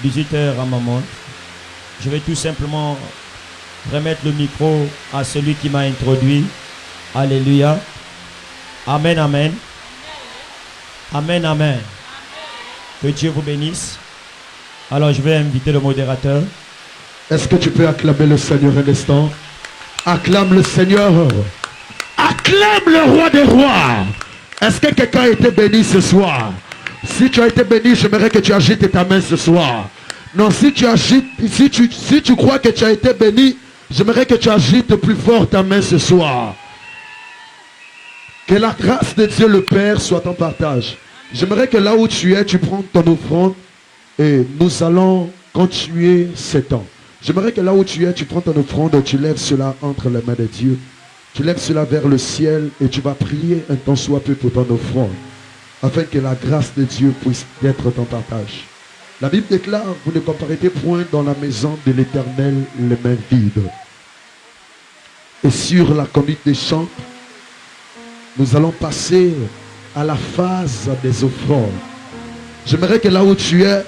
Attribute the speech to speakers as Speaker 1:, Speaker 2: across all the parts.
Speaker 1: 18 heures à ma montre. Je vais tout simplement remettre le micro à celui qui m'a introduit. Alléluia. Amen, amen. Amen, amen. Que Dieu vous bénisse. Alors je vais inviter le modérateur.
Speaker 2: Est-ce que tu peux acclamer le Seigneur un instant? Acclame le Seigneur. Acclame le roi des rois. Est-ce que quelqu'un a été béni ce soir? Si tu as été béni, j'aimerais que tu agites ta main ce soir. Non, si tu agites, si tu crois que tu as été béni, j'aimerais que tu agites plus fort ta main ce soir. Que la grâce de Dieu le Père soit ton partage. J'aimerais que là où tu es, tu prends ton offrande et nous allons continuer ce temps. J'aimerais que là où tu es, tu prends ton offrande et tu lèves cela entre les mains de Dieu. Tu lèves cela vers le ciel et tu vas prier un temps soit peu pour ton offrande, afin que la grâce de Dieu puisse être ton partage. La Bible déclare, vous ne comparaîtrez point dans la maison de l'Éternel les mains vides. Et sur la conduite des chants, nous allons passer à la phase des offrandes. J'aimerais que là où tu es,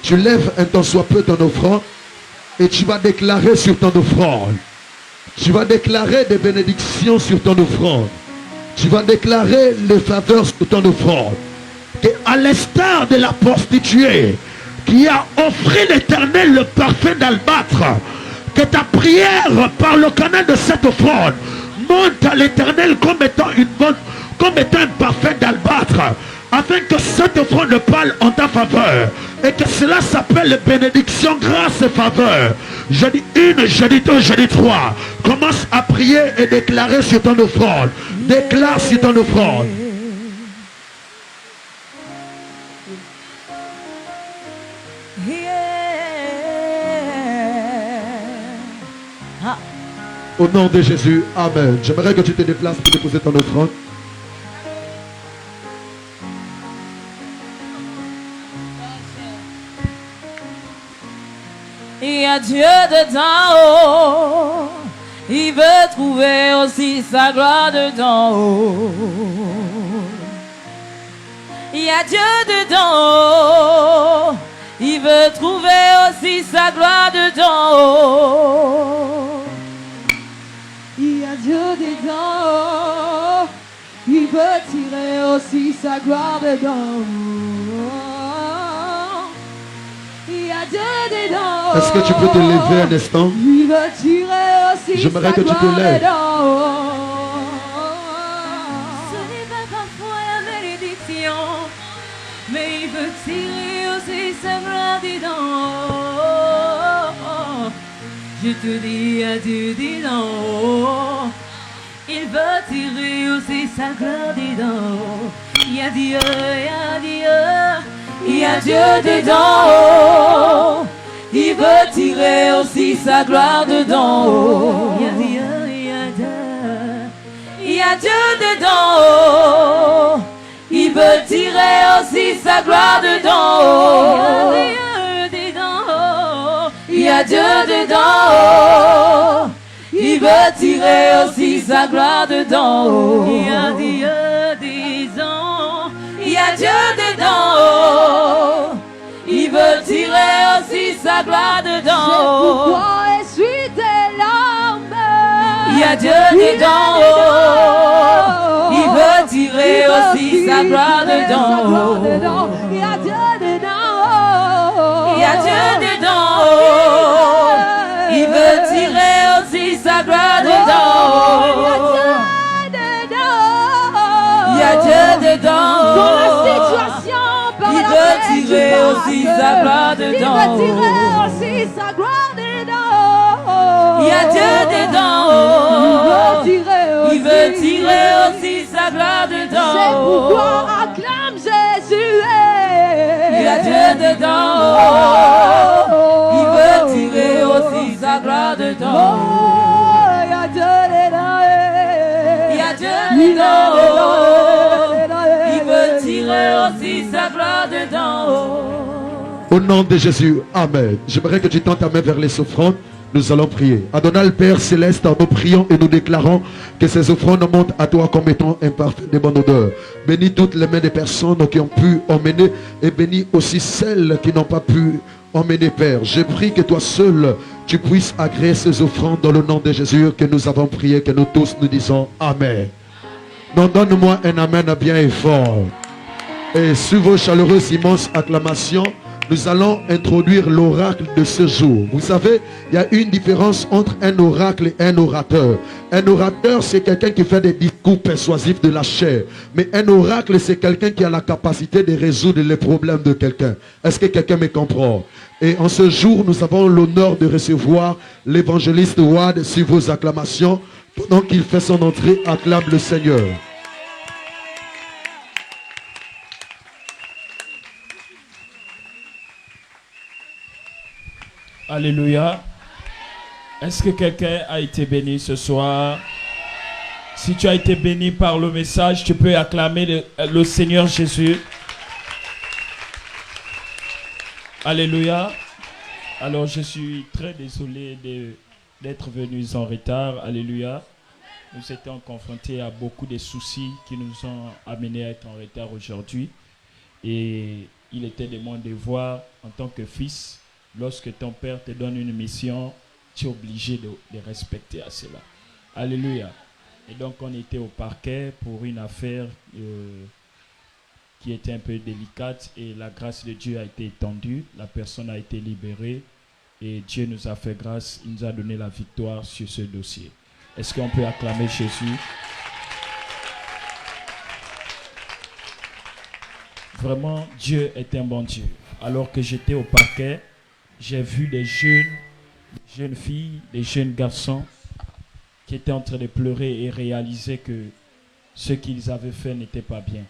Speaker 2: tu lèves un temps soit peu ton offrande et tu vas déclarer sur ton offrande. Tu vas déclarer des bénédictions sur ton offrande. Tu vas déclarer les faveurs sur ton offrande. Et à l'instar de la prostituée qui a offert l'Éternel le parfum d'albâtre, que ta prière par le canal de cette offrande monte à l'Éternel comme étant un parfum d'albâtre, afin que cette offrande parle en ta faveur et que cela s'appelle bénédiction, grâce et faveur. Je dis une, je dis deux, je dis trois. Commence à prier et déclarer sur ton offrande. Déclare sur ton offrande. Au nom de Jésus, amen. J'aimerais que tu te déplaces pour déposer ton offrande.
Speaker 3: Il y a Dieu dedans haut, il veut trouver aussi sa gloire dedans haut. Il y a Dieu dedans haut, il veut trouver aussi sa gloire dedans haut.
Speaker 4: Il y a Dieu dedans haut, il veut tirer aussi sa gloire dedans haut. Il y a Dieu dedans.
Speaker 2: Est-ce que tu peux te lever un instant?
Speaker 4: Il veut tirer aussi.
Speaker 2: J'aimerais que tu te lèves.
Speaker 3: Ce n'est pas parfois la bénédiction, mais il veut tirer aussi sa gloire dedans. Je te dis à Dieu dedans. Il veut tirer aussi sa gloire dedans. Il y a Dieu, il y a Dieu. Il y a Dieu dedans, il veut tirer aussi sa gloire dedans. Il y a Dieu, il y a Dieu. Il y a Dieu dedans, il veut tirer aussi sa gloire dedans. Il y a Dieu dedans, il veut tirer aussi sa gloire dedans. Il y a Dieu dedans. Il y a Dieu dedans, il veut tirer aussi sa gloire dedans.
Speaker 4: C'est pourquoi essuie tes larmes.
Speaker 3: Il y a Dieu dedans, il veut tirer aussi sa gloire dedans.
Speaker 4: Il y a Dieu dedans,
Speaker 3: il y a Dieu dedans, il veut tirer aussi sa gloire dedans. Il y a Dieu dedans,
Speaker 4: dans la situation, par
Speaker 3: il
Speaker 4: la
Speaker 3: veut
Speaker 4: paix,
Speaker 3: tirer
Speaker 4: je
Speaker 3: aussi
Speaker 4: passe.
Speaker 3: sa gloire dedans.
Speaker 4: Il veut tirer aussi sa gloire dedans.
Speaker 3: Il y a Dieu dedans, il veut tirer aussi sa gloire dedans.
Speaker 4: C'est pourquoi acclame Jésus.
Speaker 3: Il y a Dieu dedans, il veut tirer aussi sa gloire dedans.
Speaker 4: Il y a Dieu dedans.
Speaker 3: Il y a Dieu dedans, il veut tirer aussi sa gloire dedans.
Speaker 2: Au nom de Jésus, amen. J'aimerais que tu tends ta main vers les offrandes. Nous allons prier. Adonai le Père Céleste, nous prions et nous déclarons que ces offrandes montent à toi comme étant un parfum de bonne odeur. Bénis toutes les mains des personnes qui ont pu emmener et bénis aussi celles qui n'ont pas pu emmené, Père. Je prie que toi seul, tu puisses agréer ces offrandes dans le nom de Jésus que nous avons prié, que nous tous nous disons Amen. Donc donne-moi un Amen bien et fort. Et sur vos chaleureuses immenses acclamations, nous allons introduire l'oracle de ce jour. Vous savez, il y a une différence entre un oracle et un orateur. Un orateur, c'est quelqu'un qui fait des discours persuasifs de la chair. Mais un oracle, c'est quelqu'un qui a la capacité de résoudre les problèmes de quelqu'un. Est-ce que quelqu'un me comprend? Et en ce jour, nous avons l'honneur de recevoir l'évangéliste Wad sur vos acclamations. Pendant qu'il fait son entrée, acclame le Seigneur.
Speaker 5: Alléluia. Est-ce que quelqu'un a été béni ce soir? Si tu as été béni par le message, tu peux acclamer le Seigneur Jésus. Alléluia. Alors je suis très désolé d'être venu en retard. Alléluia. Nous étions confrontés à beaucoup de soucis qui nous ont amenés à être en retard aujourd'hui. Et il était de mon devoir en tant que fils. Lorsque ton père te donne une mission, tu es obligé de respecter à cela. Alléluia. Et donc on était au parquet pour une affaire qui était un peu délicate et la grâce de Dieu a été étendue. La personne a été libérée et Dieu nous a fait grâce. Il nous a donné la victoire sur ce dossier. Est-ce qu'on peut acclamer Jésus? Vraiment, Dieu est un bon Dieu. Alors que j'étais au parquet, j'ai vu des jeunes filles, des jeunes garçons qui étaient en train de pleurer et réaliser que ce qu'ils avaient fait n'était pas bien.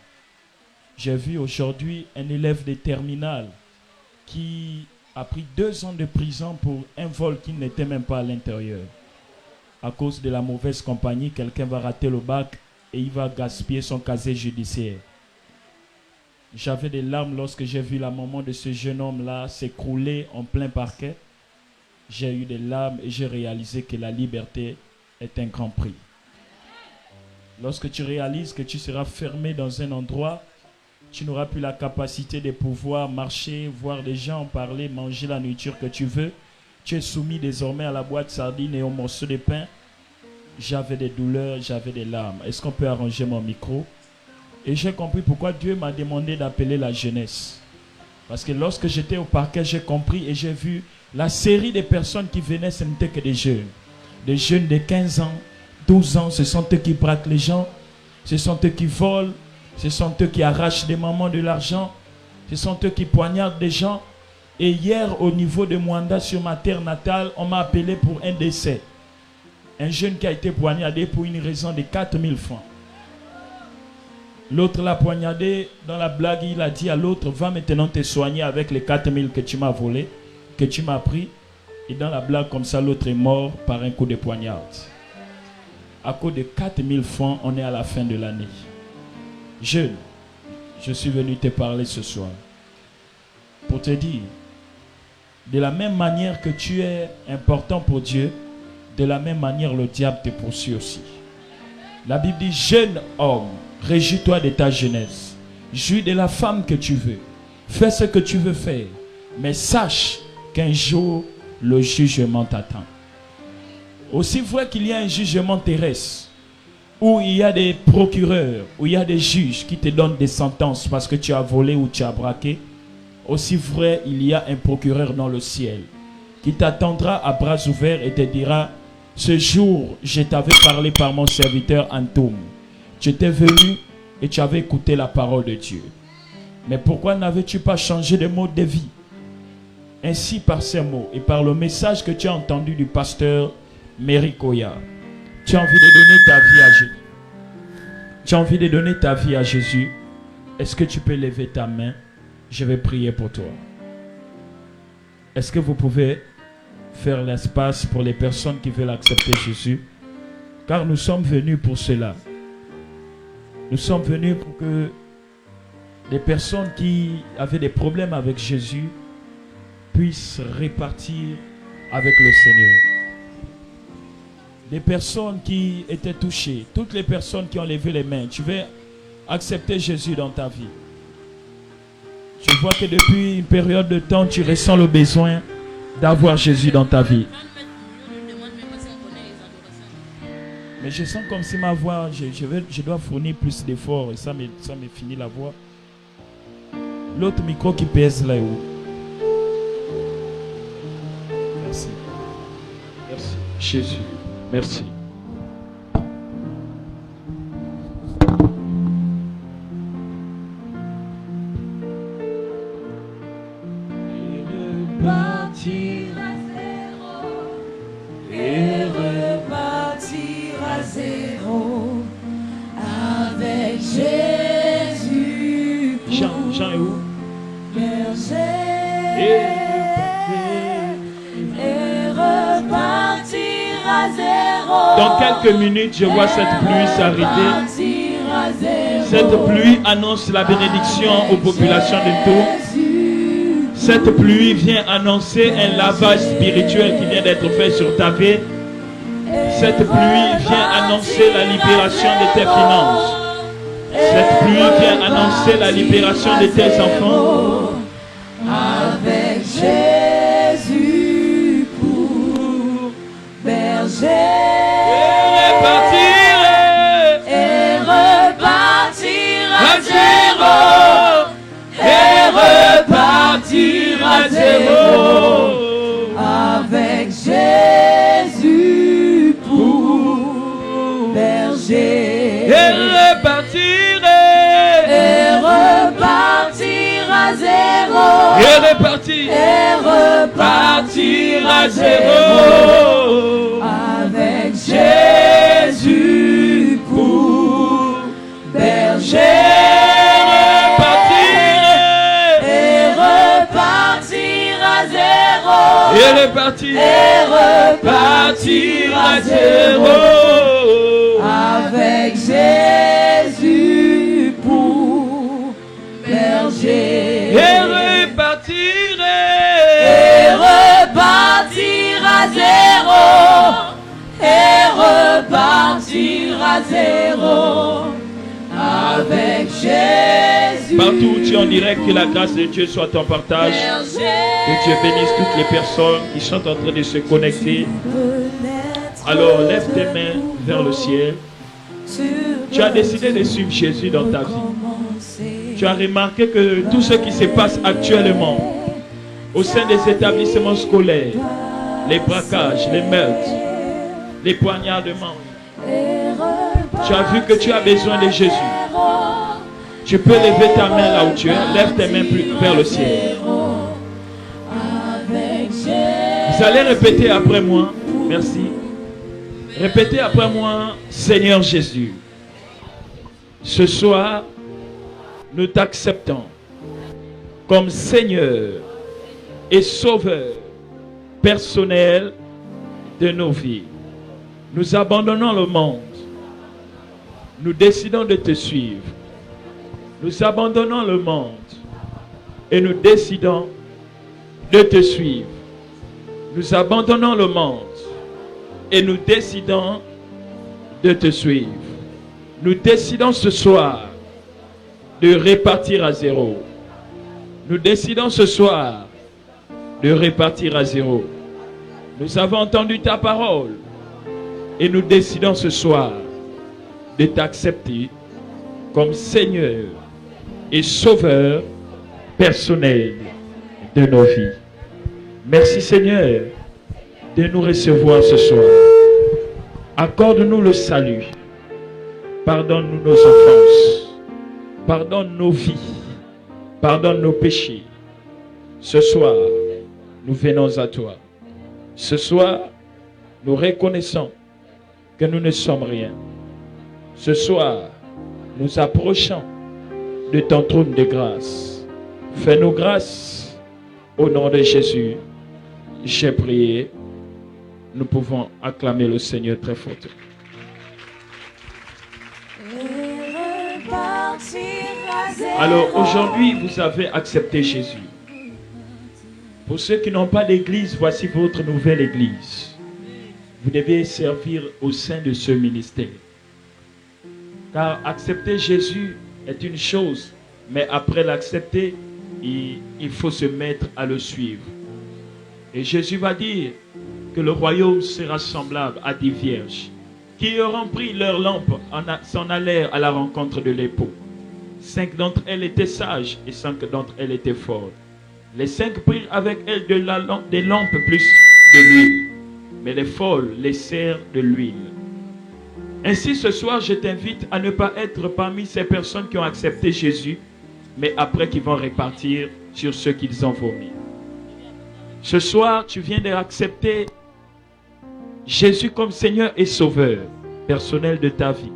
Speaker 5: J'ai vu aujourd'hui un élève de terminale qui a pris 2 ans de prison pour un vol qui n'était même pas à l'intérieur. À cause de la mauvaise compagnie, quelqu'un va rater le bac et il va gaspiller son casier judiciaire. J'avais des larmes lorsque j'ai vu la maman de ce jeune homme-là s'écrouler en plein parquet. J'ai eu des larmes et j'ai réalisé que la liberté est un grand prix. Lorsque tu réalises que tu seras fermé dans un endroit, tu n'auras plus la capacité de pouvoir marcher, voir des gens, parler, manger la nourriture que tu veux. Tu es soumis désormais à la boîte de sardines et au morceau de pain. J'avais des douleurs, j'avais des larmes. Est-ce qu'on peut arranger mon micro? Et j'ai compris pourquoi Dieu m'a demandé d'appeler la jeunesse. Parce que lorsque j'étais au parquet, j'ai compris et j'ai vu la série de personnes qui venaient, ce n'était que des jeunes. Des jeunes de 15 ans, 12 ans, ce sont eux qui braquent les gens. Ce sont eux qui volent. Ce sont eux qui arrachent des mamans de l'argent. Ce sont eux qui poignardent des gens. Et hier, au niveau de Mwanda, sur ma terre natale, on m'a appelé pour un décès. Un jeune qui a été poignardé pour une raison de 4000 francs. L'autre l'a poignardé, dans la blague, il a dit à l'autre, va maintenant te soigner avec les 4000 que tu m'as volés, que tu m'as pris. Et dans la blague, comme ça, l'autre est mort par un coup de poignard. À cause de 4000 francs, on est à la fin de l'année. Jeune, je suis venu te parler ce soir pour te dire, de la même manière que tu es important pour Dieu, de la même manière le diable te poursuit aussi. La Bible dit, jeune homme, réjouis-toi de ta jeunesse. Jouis de la femme que tu veux. Fais ce que tu veux faire. Mais sache qu'un jour, le jugement t'attend. Aussi vrai qu'il y a un jugement terrestre, où il y a des procureurs, où il y a des juges qui te donnent des sentences parce que tu as volé ou tu as braqué, aussi vrai il y a un procureur dans le ciel qui t'attendra à bras ouverts et te dira, ce jour, je t'avais parlé par mon serviteur Antoum. Tu étais venu et tu avais écouté la parole de Dieu. Mais pourquoi n'avais-tu pas changé de mode de vie? Ainsi, par ces mots et par le message que tu as entendu du pasteur Merikoya, tu as envie de donner ta vie à Jésus. Tu as envie de donner ta vie à Jésus. Est-ce que tu peux lever ta main? Je vais prier pour toi. Est-ce que vous pouvez faire l'espace pour les personnes qui veulent accepter Jésus? Car nous sommes venus pour cela. Nous sommes venus pour que les personnes qui avaient des problèmes avec Jésus puissent repartir avec le Seigneur. Des personnes qui étaient touchées, toutes les personnes qui ont levé les mains, tu veux accepter Jésus dans ta vie. Je vois que depuis une période de temps, tu ressens le besoin d'avoir Jésus dans ta vie. Mais je sens comme si ma voix, je dois fournir plus d'efforts et ça me finit la voix. L'autre micro qui pèse là-haut. Merci. Merci. Jésus. Merci.
Speaker 3: Repartir à zéro et repartir à zéro avec Jésus.
Speaker 5: Jean est où?
Speaker 3: Berger et repartir à zéro.
Speaker 5: Dans quelques minutes, je vois cette pluie s'arrêter. Cette pluie annonce la bénédiction aux populations de Tours. Cette pluie vient annoncer un lavage spirituel qui vient d'être fait sur ta vie. Cette pluie vient annoncer la libération de tes finances. Cette pluie vient annoncer la libération de tes enfants.
Speaker 3: Avec Jésus pour berger. Et repartir à zéro. Et repartir à zéro. Avec Jésus pour berger.
Speaker 5: Et repartir.
Speaker 3: Et repartir à zéro.
Speaker 5: Et repartir.
Speaker 3: Et repartir à zéro. Avec Jésus pour berger.
Speaker 5: Et repartir.
Speaker 3: Et repartir à zéro. Avec Jésus pour berger.
Speaker 5: Et repartir.
Speaker 3: Et repartir à zéro. Et repartir à zéro. Avec Jésus.
Speaker 5: Partout où tu es en direct, que la grâce de Dieu soit en partage. Que Dieu bénisse toutes les personnes qui sont en train de se connecter. Alors lève tes mains vers le ciel. Tu as décidé de suivre Jésus dans ta vie. Tu as remarqué que tout ce qui se passe actuellement au sein des établissements scolaires, les braquages, les meurtres, les poignardements, tu as vu que tu as besoin de Jésus. Tu peux lever ta main là où tu es. Lève tes mains vers le ciel. Vous allez répéter après moi. Merci. Répétez après moi. Seigneur Jésus, ce soir, nous t'acceptons comme Seigneur et Sauveur personnel de nos vies. Nous abandonnons le monde. Nous décidons de te suivre. Nous abandonnons le monde et nous décidons de te suivre. Nous abandonnons le monde et nous décidons de te suivre. Nous décidons ce soir de repartir à zéro. Nous décidons ce soir de repartir à zéro. Nous avons entendu ta parole et nous décidons ce soir de t'accepter comme Seigneur et Sauveur personnel de nos vies. Merci Seigneur de nous recevoir ce soir. Accorde-nous le salut. Pardonne-nous nos offenses. Pardonne nos vies. Pardonne nos péchés. Ce soir, nous venons à toi. Ce soir, nous reconnaissons que nous ne sommes rien. Ce soir, nous approchons de ton trône de grâce. Fais-nous grâce au nom de Jésus. J'ai prié. Nous pouvons acclamer le Seigneur très fort. Alors aujourd'hui, vous avez accepté Jésus. Pour ceux qui n'ont pas d'église, voici votre nouvelle église. Vous devez servir au sein de ce ministère. Car accepter Jésus est une chose, mais après l'accepter, il faut se mettre à le suivre. Et Jésus va dire que le royaume sera semblable à des vierges qui auront pris leur lampe, s'en allèrent à la rencontre de l'époux. 5 d'entre elles étaient sages et 5 d'entre elles étaient folles. Les 5 prirent avec elles des lampes plus de l'huile, mais les folles laissèrent de l'huile. Ainsi, ce soir, je t'invite à ne pas être parmi ces personnes qui ont accepté Jésus, mais après qui vont répartir sur ceux qu'ils ont vomi. Ce soir, tu viens d'accepter Jésus comme Seigneur et Sauveur personnel de ta vie.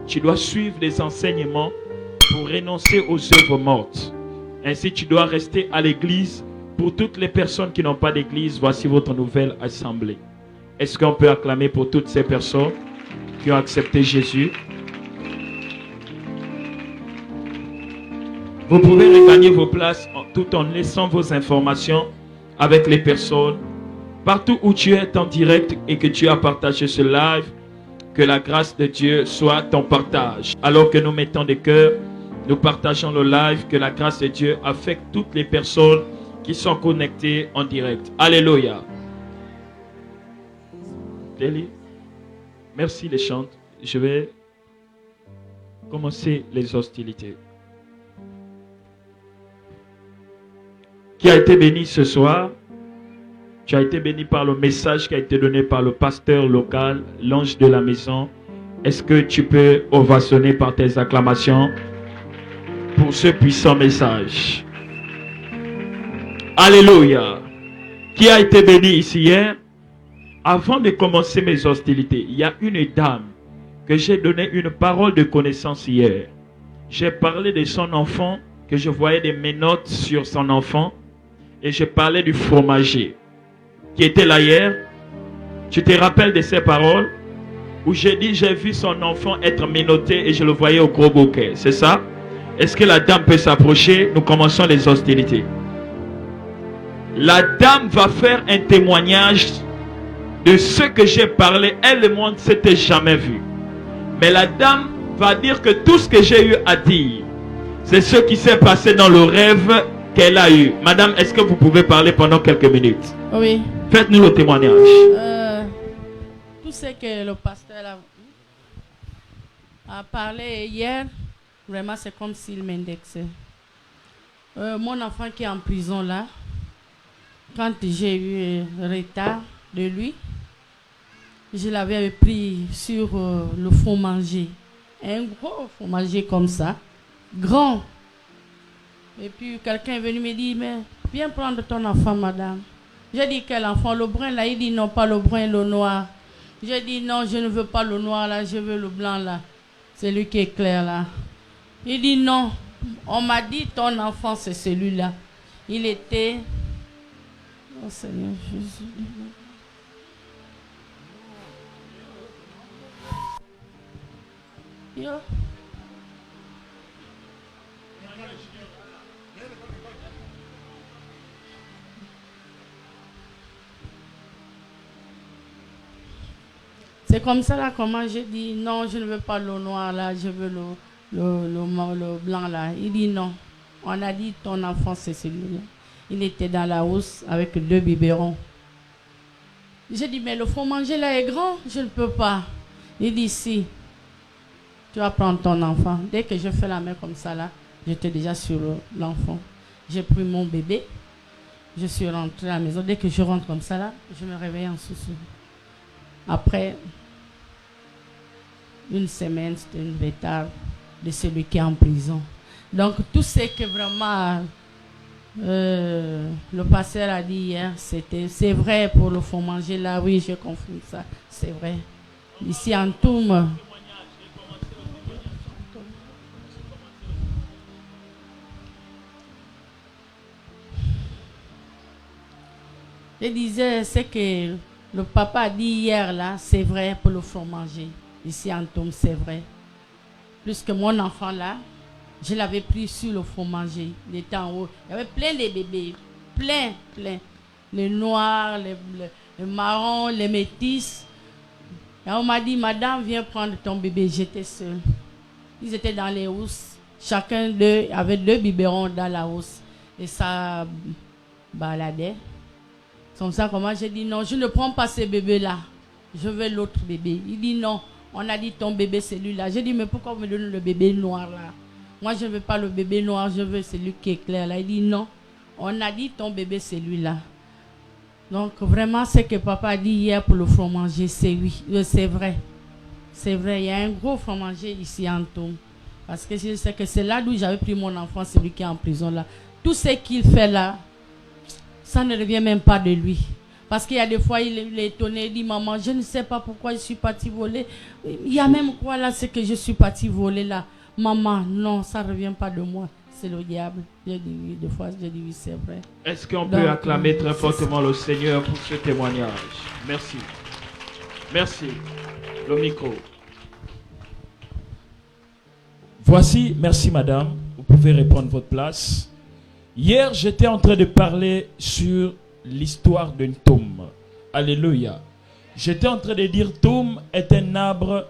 Speaker 5: Tu dois suivre les enseignements pour renoncer aux œuvres mortes. Ainsi, tu dois rester à l'église. Pour toutes les personnes qui n'ont pas d'église, voici votre nouvelle assemblée. Est-ce qu'on peut acclamer pour toutes ces personnes qui ont accepté Jésus? Vous pouvez regagner vos places tout en laissant vos informations avec les personnes. Partout où tu es en direct et que tu as partagé ce live, que la grâce de Dieu soit ton partage. Alors que nous mettons des cœurs, nous partageons le live, que la grâce de Dieu affecte toutes les personnes qui sont connectées en direct. Alléluia. Deli, merci les chants. Je vais commencer les hostilités. Qui a été béni ce soir? Tu as été béni par le message qui a été donné par le pasteur local, l'ange de la maison. Est-ce que tu peux ovationner par tes acclamations pour ce puissant message? Alléluia. Qui a été béni ici hier? Avant de commencer mes hostilités, il y a une dame que j'ai donné une parole de connaissance hier. J'ai parlé de son enfant, que je voyais des menottes sur son enfant, et je parlais du fromager qui était là hier. Tu te rappelles de ces paroles où j'ai dit j'ai vu son enfant être menotté et je le voyais au gros bouquet, c'est ça? Est-ce que la dame peut s'approcher? Nous commençons les hostilités. La dame va faire un témoignage de ce que j'ai parlé. Elle et moi ne s'était jamais vu, mais la dame va dire que tout ce que j'ai eu à dire, c'est ce qui s'est passé dans le rêve qu'elle a eu. Madame, est-ce que vous pouvez parler pendant quelques minutes?
Speaker 6: Oui.
Speaker 5: Faites-nous le témoignage.
Speaker 6: Tout ce que le pasteur a parlé hier, vraiment c'est comme s'il m'indexait. Mon enfant qui est en prison là, quand j'ai eu retard de lui, je l'avais pris sur le fromager. Un gros fromager comme ça, grand. Et puis quelqu'un est venu me dire, mais viens prendre ton enfant, madame. J'ai dit, quel enfant? Le brun là? Il dit, non, pas le brun, le noir. J'ai dit, non, je ne veux pas le noir là, je veux le blanc là. C'est lui qui est clair là. Il dit, non, on m'a dit, ton enfant c'est celui-là. Il était... Oh Seigneur Jésus. Yo. C'est comme ça là, comment j'ai dit, non, je ne veux pas le noir là, je veux le blanc là. Il dit non. On a dit, ton enfant c'est celui-là. Il était dans la housse avec 2 biberons. J'ai dit, mais le fromager là est grand, je ne peux pas. Il dit, si, tu vas prendre ton enfant. Dès que je fais la main comme ça là, j'étais déjà sur l'enfant. J'ai pris mon bébé, je suis rentrée à la maison. Dès que je rentre comme ça là, je me réveille en sous-sol. Après une semaine, c'était une retard de celui qui est en prison. Donc tout ce que vraiment le pasteur a dit hier, c'est vrai pour le fromager là, oui, je confirme ça, c'est vrai. Ici en Toum, je disais, c'est que le papa a dit hier là, c'est vrai pour le fromager. Ici en Toum, c'est vrai. Plus que mon enfant là, je l'avais pris sur le fromager. Il était en haut. Il y avait plein de bébés. Plein. Les noirs, les marrons, les métis. Et on m'a dit, madame, viens prendre ton bébé. J'étais seule. Ils étaient dans les housses. chacun d'eux avait 2 biberons dans la housse. Et ça baladait. Comme ça, comment j'ai dit non, je ne prends pas ce bébé-là. Je veux l'autre bébé. Il dit non, on a dit ton bébé, c'est celui-là. J'ai dit mais pourquoi vous me donnez le bébé noir là? Moi, je ne veux pas le bébé noir, je veux celui qui est clair là. Il dit non, on a dit ton bébé, c'est celui-là. Donc vraiment, ce que papa a dit hier pour le fromager, c'est oui, c'est vrai. C'est vrai, il y a un gros fromager ici en Tom. Parce que je sais que c'est là d'où j'avais pris mon enfant, celui qui est en prison là. Tout ce qu'il fait là, ça ne revient même pas de lui. Parce qu'il y a des fois, il est étonné, il dit, maman, je ne sais pas pourquoi je suis parti voler. Il y a même quoi là, c'est que je suis parti voler là. Maman, non, ça ne revient pas de moi. C'est le diable. Je dis oui, des fois, je dis oui, c'est vrai.
Speaker 5: Est-ce qu'on peut acclamer très fortement le Seigneur pour ce témoignage? Merci. Merci. Le micro. Voici, merci madame, vous pouvez reprendre votre place. Hier, j'étais en train de parler sur l'histoire d'un tome. Alléluia. J'étais en train de dire tome est un arbre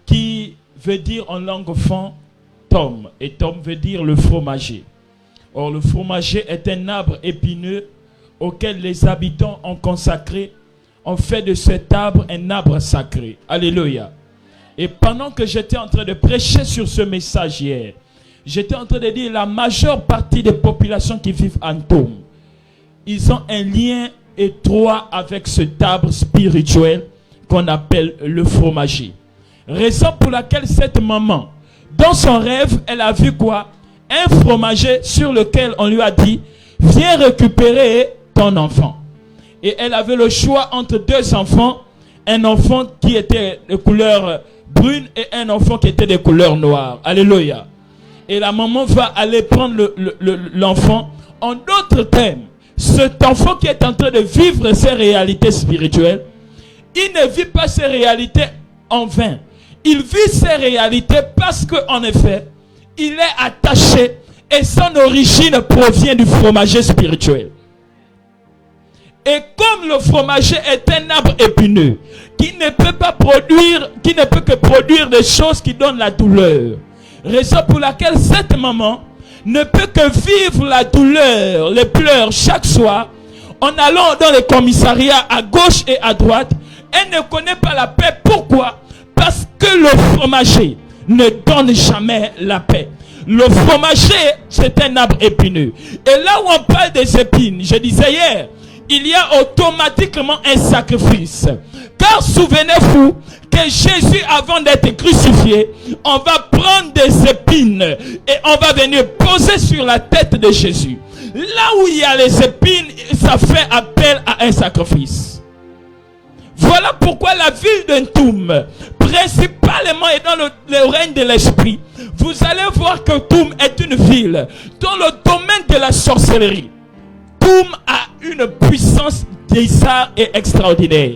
Speaker 5: qui veut dire en langue fon tome. Et tome veut dire le fromager. Or, le fromager est un arbre épineux auquel les habitants ont fait de cet arbre un arbre sacré. Alléluia. Et pendant que j'étais en train de prêcher sur ce message hier, j'étais en train de dire la majeure partie des populations qui vivent en Tome, ils ont un lien étroit avec cet arbre spirituel qu'on appelle le fromager. Raison pour laquelle cette maman, dans son rêve, elle a vu quoi? Un fromager sur lequel on lui a dit, viens récupérer ton enfant. Et elle avait le choix entre 2 enfants, un enfant qui était de couleur brune et un enfant qui était de couleur noire. Alléluia. Et la maman va aller prendre l'enfant. En d'autres termes, cet enfant qui est en train de vivre ses réalités spirituelles, il ne vit pas ces réalités en vain. Il vit ces réalités parce qu'en effet, il est attaché et son origine provient du fromager spirituel. Et comme le fromager est un arbre épineux, qui ne peut que produire des choses qui donnent la douleur. Raison pour laquelle cette maman ne peut que vivre la douleur, les pleurs chaque soir, en allant dans les commissariats à gauche et à droite. Elle ne connaît pas la paix. Pourquoi? Parce que le fromager ne donne jamais la paix. Le fromager, c'est un arbre épineux. Et là où on parle des épines, je disais hier, il y a automatiquement un sacrifice. Car souvenez-vous que Jésus, avant d'être crucifié, on va prendre des épines et on va venir poser sur la tête de Jésus. Là où il y a les épines, ça fait appel à un sacrifice. Voilà pourquoi la ville d'Entoum, principalement est dans le règne de l'esprit. Vous allez voir que Toum est une ville dans le domaine de la sorcellerie. Toum a une puissance bizarre et extraordinaire.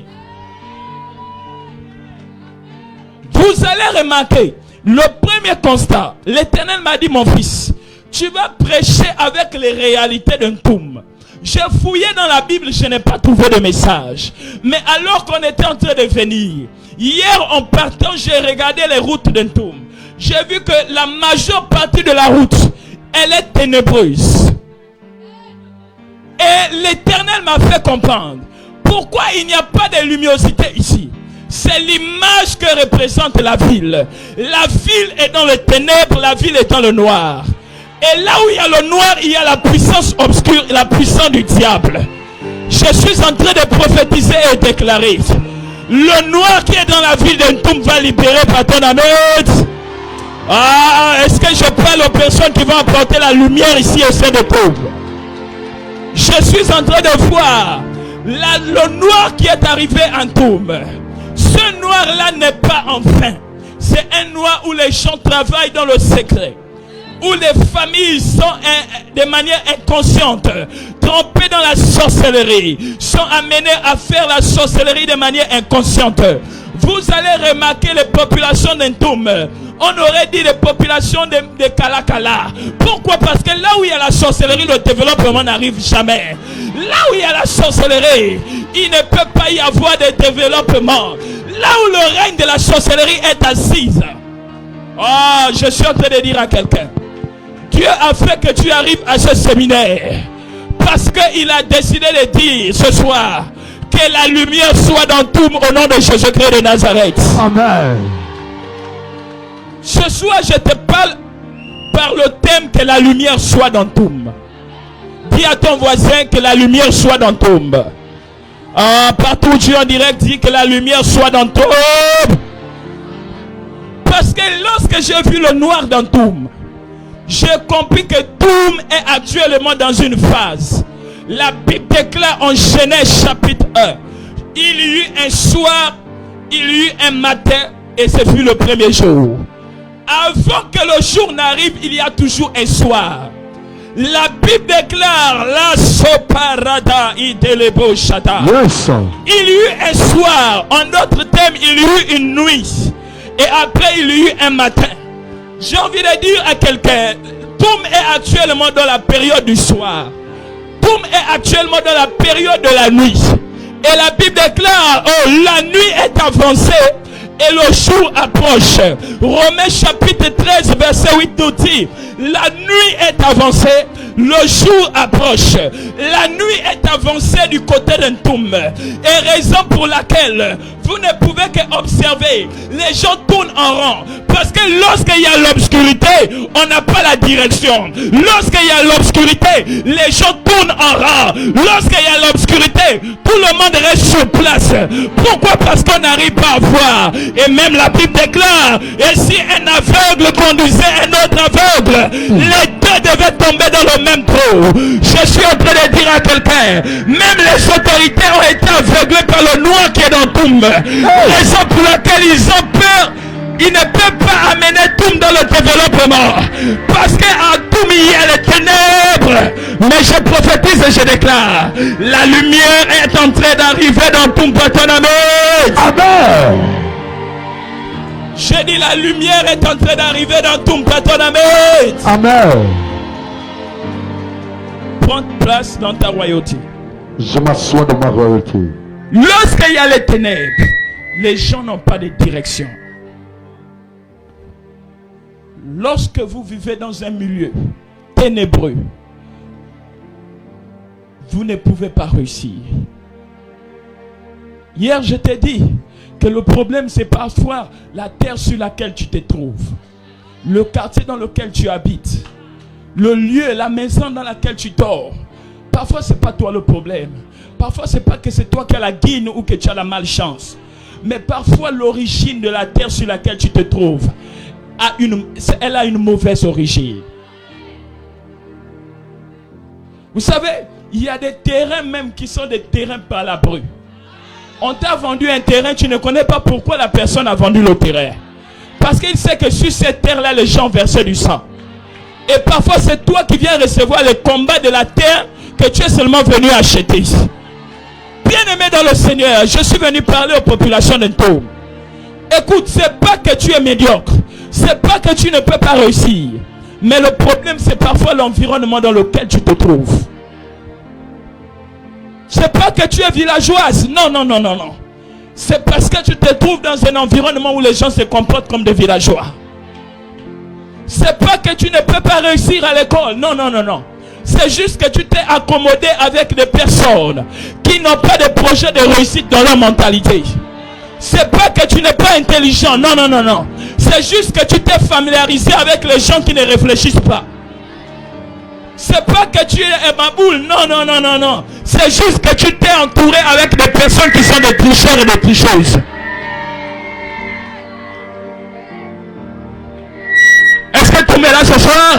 Speaker 5: Vous allez remarquer, le premier constat, l'Éternel m'a dit, mon fils, tu vas prêcher avec les réalités d'un Toum. J'ai fouillé dans la Bible, je n'ai pas trouvé de message. Mais alors qu'on était en train de venir, hier en partant, j'ai regardé les routes d'un Toum. J'ai vu que la majeure partie de la route, elle est ténébreuse. Et l'Éternel m'a fait comprendre pourquoi il n'y a pas de luminosité ici. C'est l'image que représente la ville. La ville est dans les ténèbres, la ville est dans le noir. Et là où il y a le noir, il y a la puissance obscure, la puissance du diable. Je suis en train de prophétiser et déclarer. Le noir qui est dans la ville d'Entoum va libérer par ton amen. Ah, est-ce que je parle aux personnes qui vont apporter la lumière ici au sein de Toum? Je suis en train de voir le noir qui est arrivé en Toum. Ce noir-là n'est pas en vain. C'est un noir où les gens travaillent dans le secret. Où les familles sont de manière inconsciente trompées dans la sorcellerie, sont amenées à faire la sorcellerie de manière inconsciente. Vous allez remarquer les populations d'Entoum. On aurait dit les populations de Kalakala. Pourquoi? Parce que là où il y a la sorcellerie, le développement n'arrive jamais. Là où il y a la sorcellerie, il ne peut pas y avoir de développement. Là où le règne de la sorcellerie est assise, Oh, je suis en train de dire à quelqu'un, Dieu a fait que tu arrives à ce séminaire parce qu'il a décidé de dire ce soir que la lumière soit dans tout au nom de Jésus-Christ de Nazareth.
Speaker 2: Amen.
Speaker 5: Ce soir, je te parle par le thème que la lumière soit dans tout. Dis à ton voisin que la lumière soit dans tout. Ah, partout où tu es en direct, dis que la lumière soit dans tout. Parce que lorsque j'ai vu le noir dans Toum, j'ai compris que Toum est actuellement dans une phase. La Bible déclare en Genèse chapitre 1. Il y eut un soir, il y eut un matin, et ce fut le premier jour. Avant que le jour n'arrive, il y a toujours un soir. La Bible déclare la soparada idelebo shata.
Speaker 2: Yes.
Speaker 5: Il y eut un soir, en d'autres termes, il y eut une nuit. Et après, il y eut un matin. J'ai envie de dire à quelqu'un, Toum est actuellement dans la période du soir. Toum est actuellement dans la période de la nuit. Et la Bible déclare, oh, la nuit est avancée et le jour approche. Romains chapitre 13, verset 8 nous dit, la nuit est avancée, le jour approche. La nuit est avancée du côté d'un Toum. Et raison pour laquelle vous ne pouvez qu'observer, les gens tournent en rond. Parce que lorsqu'il y a l'obscurité, on n'a pas la direction. Lorsqu'il y a l'obscurité, les gens tournent en rond. Lorsqu'il y a l'obscurité, tout le monde reste sur place. Pourquoi? Parce qu'on n'arrive pas à voir. Et même la Bible déclare, et si un aveugle conduisait un autre aveugle, les deux devaient tomber dans le même trou. Je suis en train de dire à quelqu'un, même les autorités ont été aveuglées par le noir qui est dans Toum. Raison pour laquelle ils ont peur. Ils ne peuvent pas amener Toum dans le développement. Parce qu'à Toum, il y a les ténèbres. Mais je prophétise et je déclare, la lumière est en train d'arriver dans Toum.
Speaker 2: Amen.
Speaker 5: J'ai dit, la lumière est en train d'arriver dans Toum.
Speaker 2: Amen.
Speaker 5: Prends place dans ta royauté.
Speaker 2: Je m'assois dans ma royauté.
Speaker 5: Lorsqu'il y a les ténèbres, les gens n'ont pas de direction. Lorsque vous vivez dans un milieu ténébreux, vous ne pouvez pas réussir. Hier, je t'ai dit que le problème, c'est parfois la terre sur laquelle tu te trouves, le quartier dans lequel tu habites, le lieu, la maison dans laquelle tu dors. Parfois, ce n'est pas toi le problème. Parfois, ce n'est pas que c'est toi qui as la guine ou que tu as la malchance. Mais parfois, l'origine de la terre sur laquelle tu te trouves, elle a une mauvaise origine. Vous savez, il y a des terrains même qui sont des terrains par la bru. On t'a vendu un terrain, tu ne connais pas pourquoi la personne a vendu le terrain. Parce qu'il sait que sur cette terre-là, les gens versaient du sang. Et parfois, c'est toi qui viens recevoir le combat de la terre que tu es seulement venu acheter. Bien-aimé dans le Seigneur, je suis venu parler aux populations d'un Toum. Écoute, c'est pas que tu es médiocre. C'est pas que tu ne peux pas réussir. Mais le problème, c'est parfois l'environnement dans lequel tu te trouves. C'est pas que tu es villageoise. Non, non, non, non, non. C'est parce que tu te trouves dans un environnement où les gens se comportent comme des villageois. C'est pas que tu ne peux pas réussir à l'école. Non, non, non, non. C'est juste que tu t'es accommodé avec des personnes qui n'ont pas de projet de réussite dans leur mentalité. C'est pas que tu n'es pas intelligent. Non, non, non, non. C'est juste que tu t'es familiarisé avec les gens qui ne réfléchissent pas. C'est pas que tu es ma boule. Non, non, non, non, non. C'est juste que tu t'es entouré avec des personnes qui sont des tricheurs et des tricheuses. Est-ce que tu me là ce soir?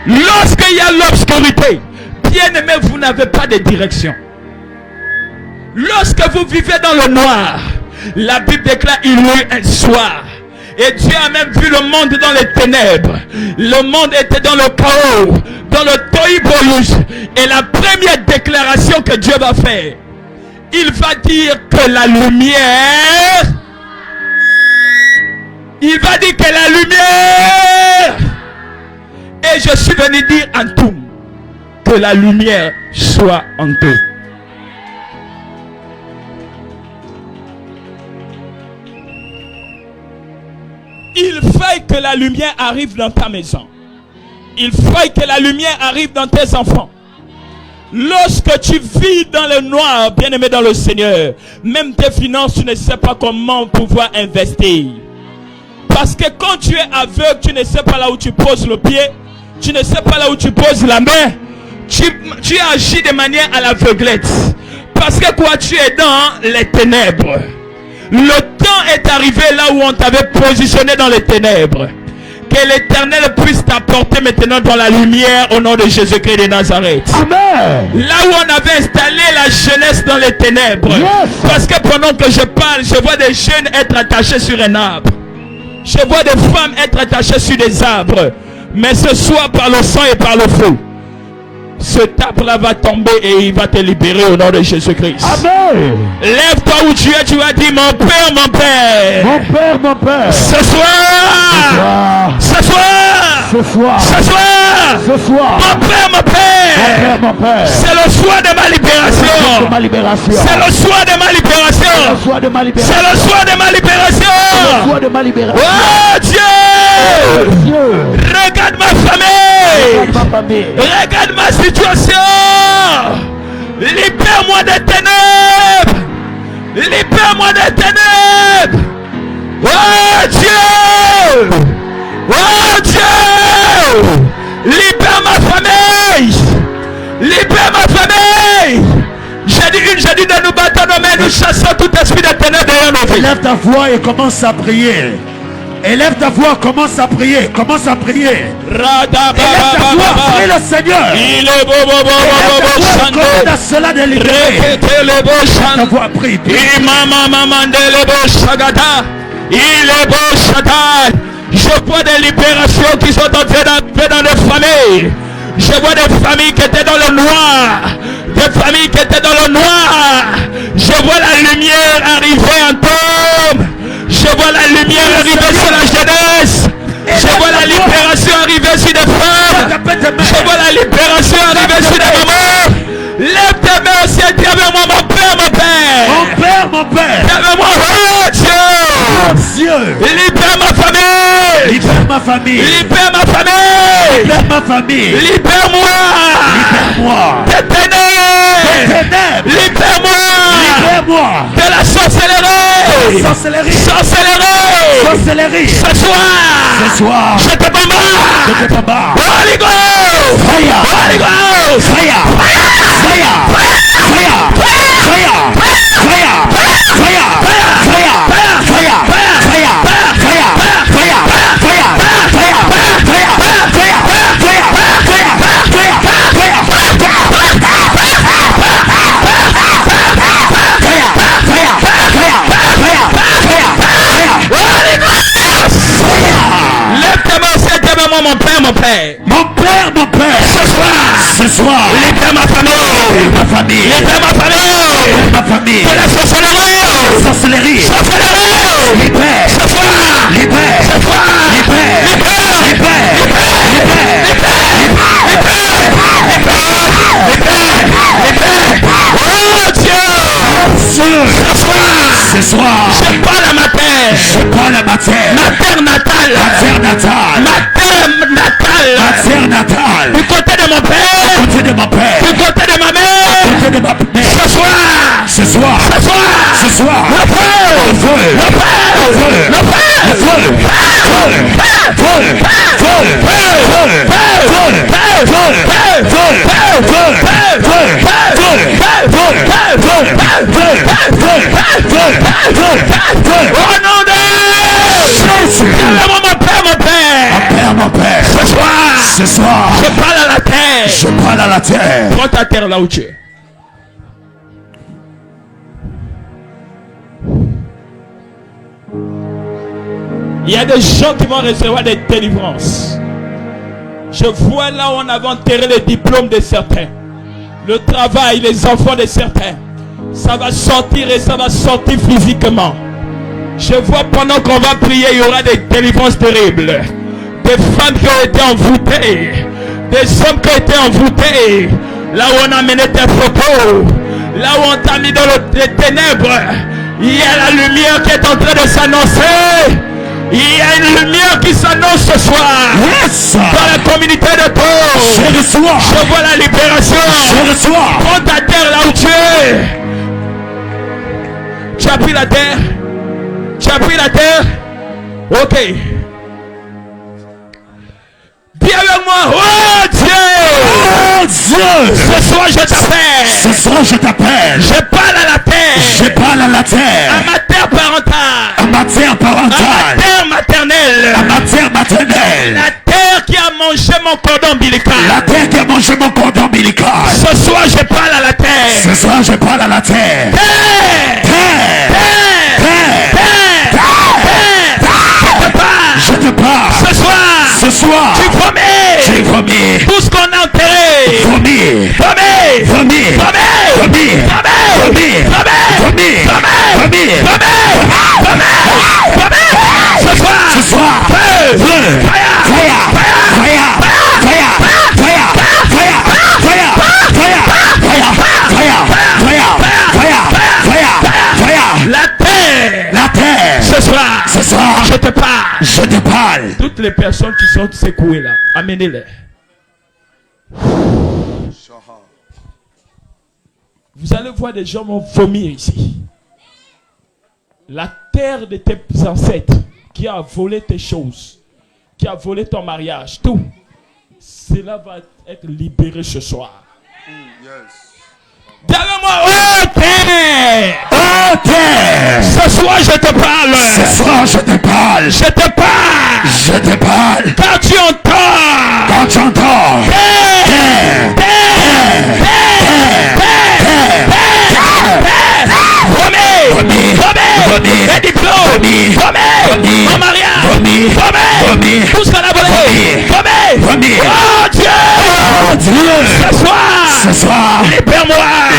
Speaker 5: Lorsqu'il y a l'obscurité, bien aimé, vous n'avez pas de direction. Lorsque vous vivez dans le noir, la Bible déclare il y eut un soir. Et Dieu a même vu le monde dans les ténèbres. Le monde était dans le chaos, dans le tohu-bohu. Et la première déclaration que Dieu va faire, il va dire que la lumière, il va dire que la lumière, et je suis venu dire en tout, que la lumière soit en tout. lumière arrive dans ta maison. Il faut que la lumière arrive dans tes enfants. Lorsque tu vis dans le noir, bien-aimé dans le Seigneur, même tes finances, tu ne sais pas comment pouvoir investir. Parce que quand tu es aveugle, tu ne sais pas là où tu poses le pied, tu ne sais pas là où tu poses la main, tu agis de manière à l'aveuglette. Parce que quoi, tu es dans les ténèbres. Le temps est arrivé là où on t'avait positionné dans les ténèbres. Que l'Éternel puisse t'apporter maintenant dans la lumière au nom de Jésus-Christ de Nazareth.
Speaker 2: Amen.
Speaker 5: Là où on avait installé la jeunesse dans les ténèbres.
Speaker 2: Yes.
Speaker 5: Parce que pendant que je parle, je vois des jeunes être attachés sur un arbre. Je vois des femmes être attachées sur des arbres. Mais ce soir, par le sang et par le feu, ce arbre-là va tomber et il va te libérer au nom de Jésus-Christ.
Speaker 2: Amen.
Speaker 5: Lève-toi où tu es, tu vas dire mon Père, mon Père.
Speaker 2: Mon Père, mon Père.
Speaker 5: Ce soir. Ce soir.
Speaker 2: Ce soir.
Speaker 5: Ce soir.
Speaker 2: Ce soir.
Speaker 5: Mon Père, mon Père.
Speaker 2: Mon Père.
Speaker 5: C'est le soir de ma libération.
Speaker 2: De ma libération.
Speaker 5: C'est le soir de ma libération.
Speaker 2: Le soir de ma libération.
Speaker 5: C'est le soir de ma libération.
Speaker 2: Le soir de ma libération.
Speaker 5: Oh Dieu.
Speaker 2: Dieu.
Speaker 5: Regarde ma famille.
Speaker 2: Ma famille.
Speaker 5: Regarde ma situation. Libère-moi des ténèbres. Libère-moi des ténèbres. Oh Dieu. Oh Dieu. Libère ma famille. Libère ma famille. J'ai dit une, j'ai dit de nous battre nos mains, nous chassons tout esprit de ténèbres derrière nos vies.
Speaker 2: Élève ta voix et commence à prier. Élève ta voix, commence à prier. Commence à prier. Élève ta voix, prie le Seigneur.
Speaker 5: Il est beau, beau, beau, beau, beau, beau,
Speaker 2: commande à cela de libérer.
Speaker 5: répétez le beau
Speaker 2: Ta
Speaker 5: chant.
Speaker 2: voix, prie.
Speaker 5: Le beau chagata. Il est beau chata. Je vois des libérations qui sont en train d'entrer dans les familles. Je vois des familles qui étaient dans le noir. Des familles qui étaient dans le noir. Je vois la lumière arriver en tombe. Je vois la lumière arriver sur la jeunesse. Je vois la libération arriver sur des femmes. Je vois la libération arriver sur des mamans. Lève tes mains au ciel, dis avec moi, mon Père, mon Père.
Speaker 2: Mon Père, mon Père.
Speaker 5: Dis avec moi, oh Dieu.
Speaker 2: Dieu.
Speaker 5: Libère ma famille.
Speaker 2: Libère ma famille.
Speaker 5: Libère ma famille.
Speaker 2: Libère ma famille.
Speaker 5: Libère-moi.
Speaker 2: Libère-moi.
Speaker 5: Des ténèbres.
Speaker 2: Ténèbres.
Speaker 5: Libère-moi.
Speaker 2: Libère-moi.
Speaker 5: De la sorcellerie.
Speaker 2: Sorcellerie.
Speaker 5: Sorcellerie.
Speaker 2: Sorcellerie.
Speaker 5: Ce soir.
Speaker 2: Ce soir.
Speaker 5: Je te bombarde.
Speaker 2: Je te bombarde.
Speaker 5: Holy Ghost.
Speaker 2: Fire.
Speaker 5: Holy Ghost.
Speaker 2: Fire. Fire. Fire. Fire.
Speaker 5: Lève tes mains, c'est tes mains, mon Père, mon Père.
Speaker 2: Mon Père, mon Père. Ce soir.
Speaker 5: Libère ma famille.
Speaker 2: Ma famille.
Speaker 5: Libère ma famille.
Speaker 2: Ma famille.
Speaker 5: De la sorcellerie.
Speaker 2: Sorcellerie.
Speaker 5: Sorcellerie.
Speaker 2: Libère.
Speaker 5: Ce soir.
Speaker 2: Libère.
Speaker 5: Ce soir.
Speaker 2: Libère.
Speaker 5: Oh Dieu.
Speaker 2: Ce soir.
Speaker 5: Je parle à ma terre.
Speaker 2: Je parle à ma terre.
Speaker 5: Ma terre natale.
Speaker 2: Ma terre natale.
Speaker 5: Ma terre natale.
Speaker 2: Ma terre natale.
Speaker 5: Du côté de mon père.
Speaker 2: Du côté de mon père.
Speaker 5: Du côté de ma mère.
Speaker 2: Du côté de ma mère.
Speaker 5: Ce soir.
Speaker 2: Ce soir.
Speaker 5: Ce soir.
Speaker 2: Ce soir.
Speaker 5: Le feu.
Speaker 2: Le feu.
Speaker 5: Le feu.
Speaker 2: Le feu.
Speaker 5: Le feu.
Speaker 2: Le feu.
Speaker 5: Au nom de Jésus. Mon père. Ce soir.
Speaker 2: Ce soir.
Speaker 5: Je parle à la terre.
Speaker 2: Je parle à la terre.
Speaker 5: Prends ta terre là où tu es. Il y a des gens qui vont recevoir des délivrances. Je vois là où on avait enterré les diplômes de certains. Le travail, les enfants de certains. Ça va sortir et ça va sortir physiquement. Je vois pendant qu'on va prier, il y aura des délivrances terribles. Des femmes qui ont été envoûtées. Des hommes qui ont été envoûtés. Là où on a mené tes photos. Là où on t'a mis dans les ténèbres. Il y a la lumière qui est en train de s'annoncer. Il y a une lumière qui s'annonce ce soir.
Speaker 2: Yes.
Speaker 5: Dans la communauté de Pau.
Speaker 2: Je reçois.
Speaker 5: Je vois la libération.
Speaker 2: Je reçois.
Speaker 5: Prends ta terre là où tu es. Tu as pris la terre. Tu as pris la terre. Ok. Dis avec moi. Oh Dieu.
Speaker 2: Oh Dieu.
Speaker 5: Ce soir je t'appelle.
Speaker 2: Ce soir je t'appelle.
Speaker 5: Je parle à la terre.
Speaker 2: Je parle à la terre.
Speaker 5: À ma terre parentale.
Speaker 2: À ma terre
Speaker 5: À
Speaker 2: parentale.
Speaker 5: ma terre maternelle.
Speaker 2: À ma terre maternelle.
Speaker 5: La terre qui a mangé mon cordon ombilical.
Speaker 2: La terre qui a mangé mon cordon ombilical.
Speaker 5: Ce soir je parle à la terre.
Speaker 2: Ce soir je parle à la terre.
Speaker 5: Terre.
Speaker 2: Terre.
Speaker 5: Terre.
Speaker 2: Terre.
Speaker 5: Terre.
Speaker 2: Je te parle.
Speaker 5: Ce soir.
Speaker 2: Ce soir.
Speaker 5: Tu promets.
Speaker 2: J'ai promis.
Speaker 5: Tout ce qu'on a enterré.
Speaker 2: Promis.
Speaker 5: Promis.
Speaker 2: Promis.
Speaker 5: Promis.
Speaker 2: Promis.
Speaker 5: Promis.
Speaker 2: Promis. Promis. Promis.
Speaker 5: Ce soir.
Speaker 2: Ce soir.
Speaker 5: Feu.
Speaker 2: Feu.
Speaker 5: Fire.
Speaker 2: Fire. Fire. Fire. Fire. Fire. Fire. Fire. Fire. Fire. Fire. Fire.
Speaker 5: La terre.
Speaker 2: La terre.
Speaker 5: Ce soir.
Speaker 2: Ce soir.
Speaker 5: Je te parle.
Speaker 2: Je te parle.
Speaker 5: Toutes les personnes qui sont secouées là, amenez-les. Vous allez voir des gens vont vomir ici. La terre de tes ancêtres qui a volé tes choses, qui a volé ton mariage, tout, cela va être libéré ce soir. Derrière moi, oh terre!
Speaker 2: Oh terre.
Speaker 5: Ce soir je te parle.
Speaker 2: Ce soir je te parle.
Speaker 5: Je te parle.
Speaker 2: Je te parle.
Speaker 5: Quand tu entends.
Speaker 2: Quand tu entends.
Speaker 5: Terre. Terre. Mes diplômes, mon mariage, tout ce qu'on a volé, oh Dieu, ce soir, libère-moi,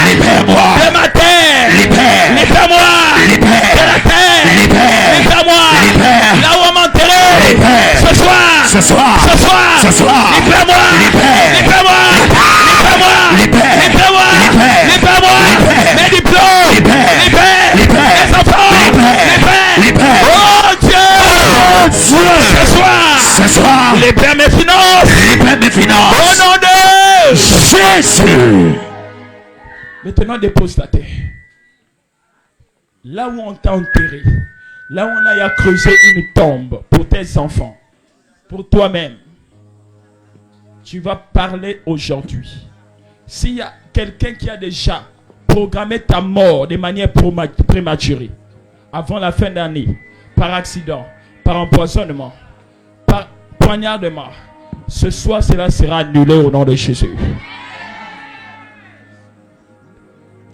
Speaker 5: de ma terre, libère-moi, de la terre, libère-moi, là où on m'a enterré, ce soir, libère-moi, mes diplômes, mes enfants, oh Dieu, ce soir, libère mes finances, au nom de
Speaker 2: Jésus.
Speaker 5: Maintenant dépose ta terre. Là où on t'a enterré, là où on a creusé une tombe pour tes enfants, pour toi-même, tu vas parler aujourd'hui. S'il y a quelqu'un qui a déjà programmé ta mort de manière prématurée, avant la fin d'année, par accident, par empoisonnement, par poignardement, ce soir cela sera annulé au nom de Jésus.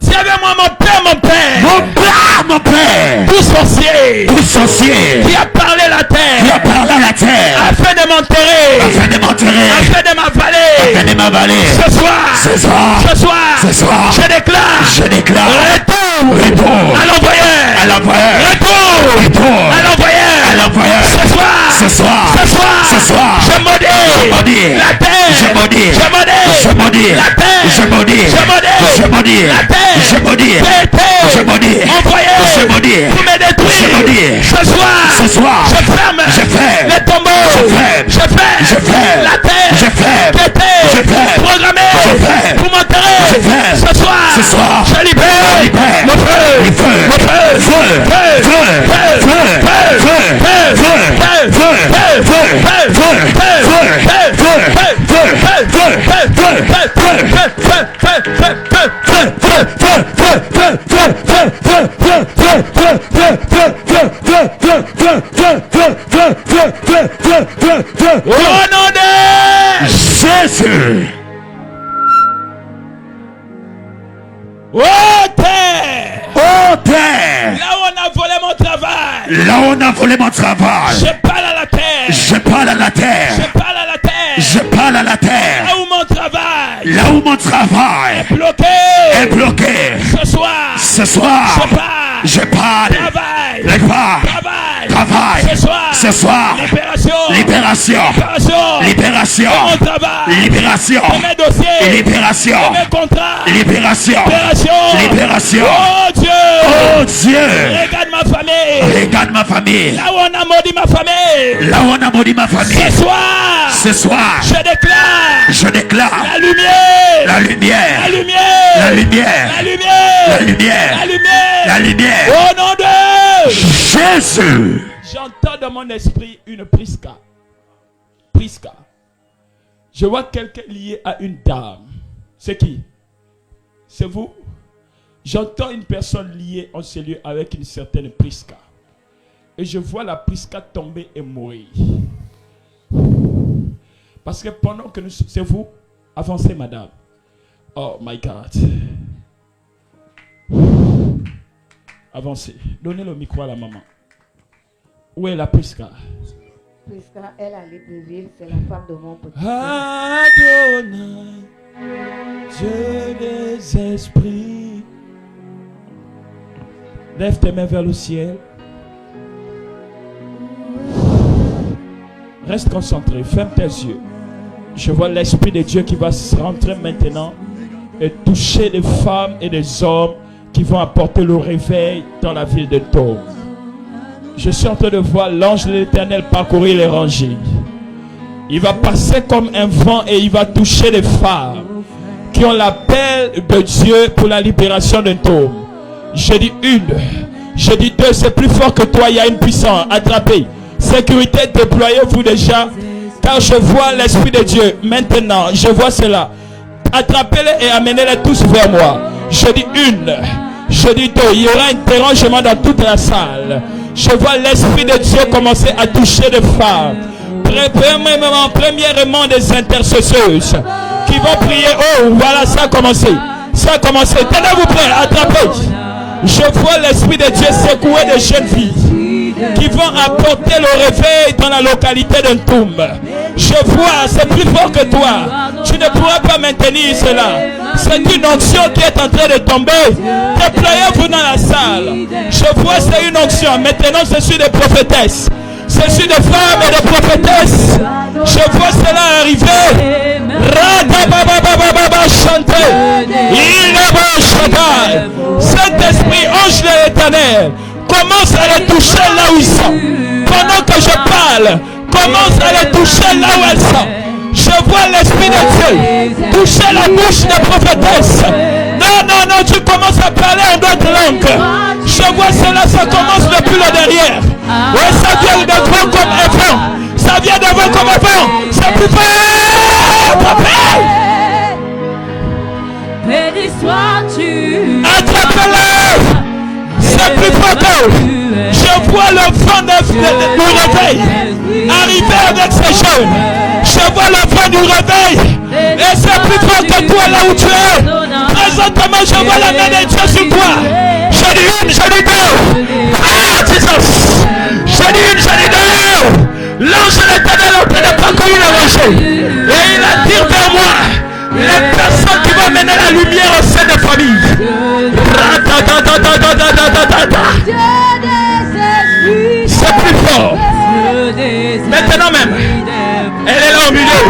Speaker 5: Dis avec moi mon père,
Speaker 2: Mon père,
Speaker 5: tout sorcier, qui a parlé à la terre, afin de m'enterrer, afin de m'avaler, ce soir, je déclare, retour à l'envoyeur, retour à l'envoyeur, ce soir, je maudis la terre, je maudis la terre, envoyé pour me détruire, ce soir, je ferme les tombeaux, je ferme la terre qui était programmée pour m'enterrer, ce soir, je libère le au nom de
Speaker 2: Jésus.
Speaker 5: oh terre, là où on a volé mon travail,
Speaker 2: Là où on a volé mon travail.
Speaker 5: je parle à la terre,
Speaker 2: Je parle à la terre.
Speaker 5: je parle à la terre,
Speaker 2: Je parle à la terre.
Speaker 5: là où mon travail
Speaker 2: Là où mon travail est
Speaker 5: bloqué,
Speaker 2: bloqué.
Speaker 5: ce soir,
Speaker 2: Ce soir, je parle. Travail. Ce soir, libération.
Speaker 5: de mon travail,
Speaker 2: Libération.
Speaker 5: de mes dossiers,
Speaker 2: Libération.
Speaker 5: de mes contrats,
Speaker 2: Libération.
Speaker 5: libération,
Speaker 2: Libération.
Speaker 5: oh Dieu,
Speaker 2: Oh Dieu.
Speaker 5: regarde ma ma famille.
Speaker 2: Regarde ma famille.
Speaker 5: Là où on a maudit ma famille.
Speaker 2: Là où on a maudit ma famille.
Speaker 5: Ce soir. Je déclare. La lumière.
Speaker 2: La lumière.
Speaker 5: La lumière.
Speaker 2: La lumière.
Speaker 5: La lumière.
Speaker 2: La lumière.
Speaker 5: La lumière.
Speaker 2: La lumière.
Speaker 5: Au nom de
Speaker 2: Jésus.
Speaker 5: J'entends dans mon esprit une Prisca. Prisca. Je vois quelqu'un lié à une dame. C'est qui? C'est vous? J'entends une personne liée en ce lieu avec une certaine Prisca. Et je vois la Prisca tomber et mourir. Parce que pendant que nous... C'est vous? Avancez, madame. Oh my God. Avancez. Donnez le micro à la maman. Où est la Prisca?
Speaker 7: Prisca, elle a Libreville, c'est la femme de mon petit.
Speaker 5: Adonai, Dieu des esprits. Lève tes mains vers le ciel. Reste concentré, ferme tes yeux. Je vois l'Esprit de Dieu qui va rentrer maintenant et toucher les femmes et les hommes qui vont apporter le réveil dans la ville de Tôme. Je suis en train de voir l'ange de l'Éternel parcourir les rangées. Il va passer comme un vent et il va toucher les femmes qui ont l'appel de Dieu pour la libération d'un Tôme. Je dis une, je dis deux, c'est plus fort que toi, il y a une puissance. Attrapez. Sécurité, déployez-vous déjà, car je vois l'Esprit de Dieu. Maintenant, je vois cela. Attrapez-les et amenez-les tous vers moi. Je dis une, je dis deux, il y aura un dérangement dans toute la salle. Je vois l'Esprit de Dieu commencer à toucher les femmes. Premièrement, des intercesseuses qui vont prier. Oh, voilà, ça a commencé. Ça a commencé. Tenez-vous prêts, attrapez. Je vois l'Esprit de Dieu secouer des jeunes filles qui vont apporter le réveil dans la localité d'un tombe. Je vois, c'est plus fort que toi. Tu ne pourras pas maintenir cela. C'est une onction qui est en train de tomber. Déployez-vous dans la salle. Je vois, c'est une onction. Maintenant, c'est sur des prophétesses. C'est sur des femmes et des prophétesses. Je vois cela arriver. Saint-Esprit, ange de l'Éternel, commence à les toucher là où ils sont. Pendant que je parle, commence à les toucher là où elles sont. Je vois l'Esprit de Dieu toucher la bouche des prophétesses. Non, non, non, tu commences à parler en d'autres langues. Je vois cela, ça commence depuis le derrière. Ouais, ça vient de devant comme avant. Ça vient devant comme avant. C'est plus fort.
Speaker 3: Béni sois-tu.
Speaker 5: Attrape-le. C'est plus fort. Je vois le vent du réveil arriver avec ces jeunes. Je vois le vent du réveil. Et c'est plus fort que toi là où tu es. Présentement, je vois la main de Dieu sur toi. Je dis une, je dis deux. Ah, Jesus. Je dis une, je dis deux. L'ange de l'Éternel est en train de parcourir la rangée. Et il attire vers moi les personnes qui vont mener la lumière au sein des familles. C'est plus fort. Maintenant même, elle est là au milieu.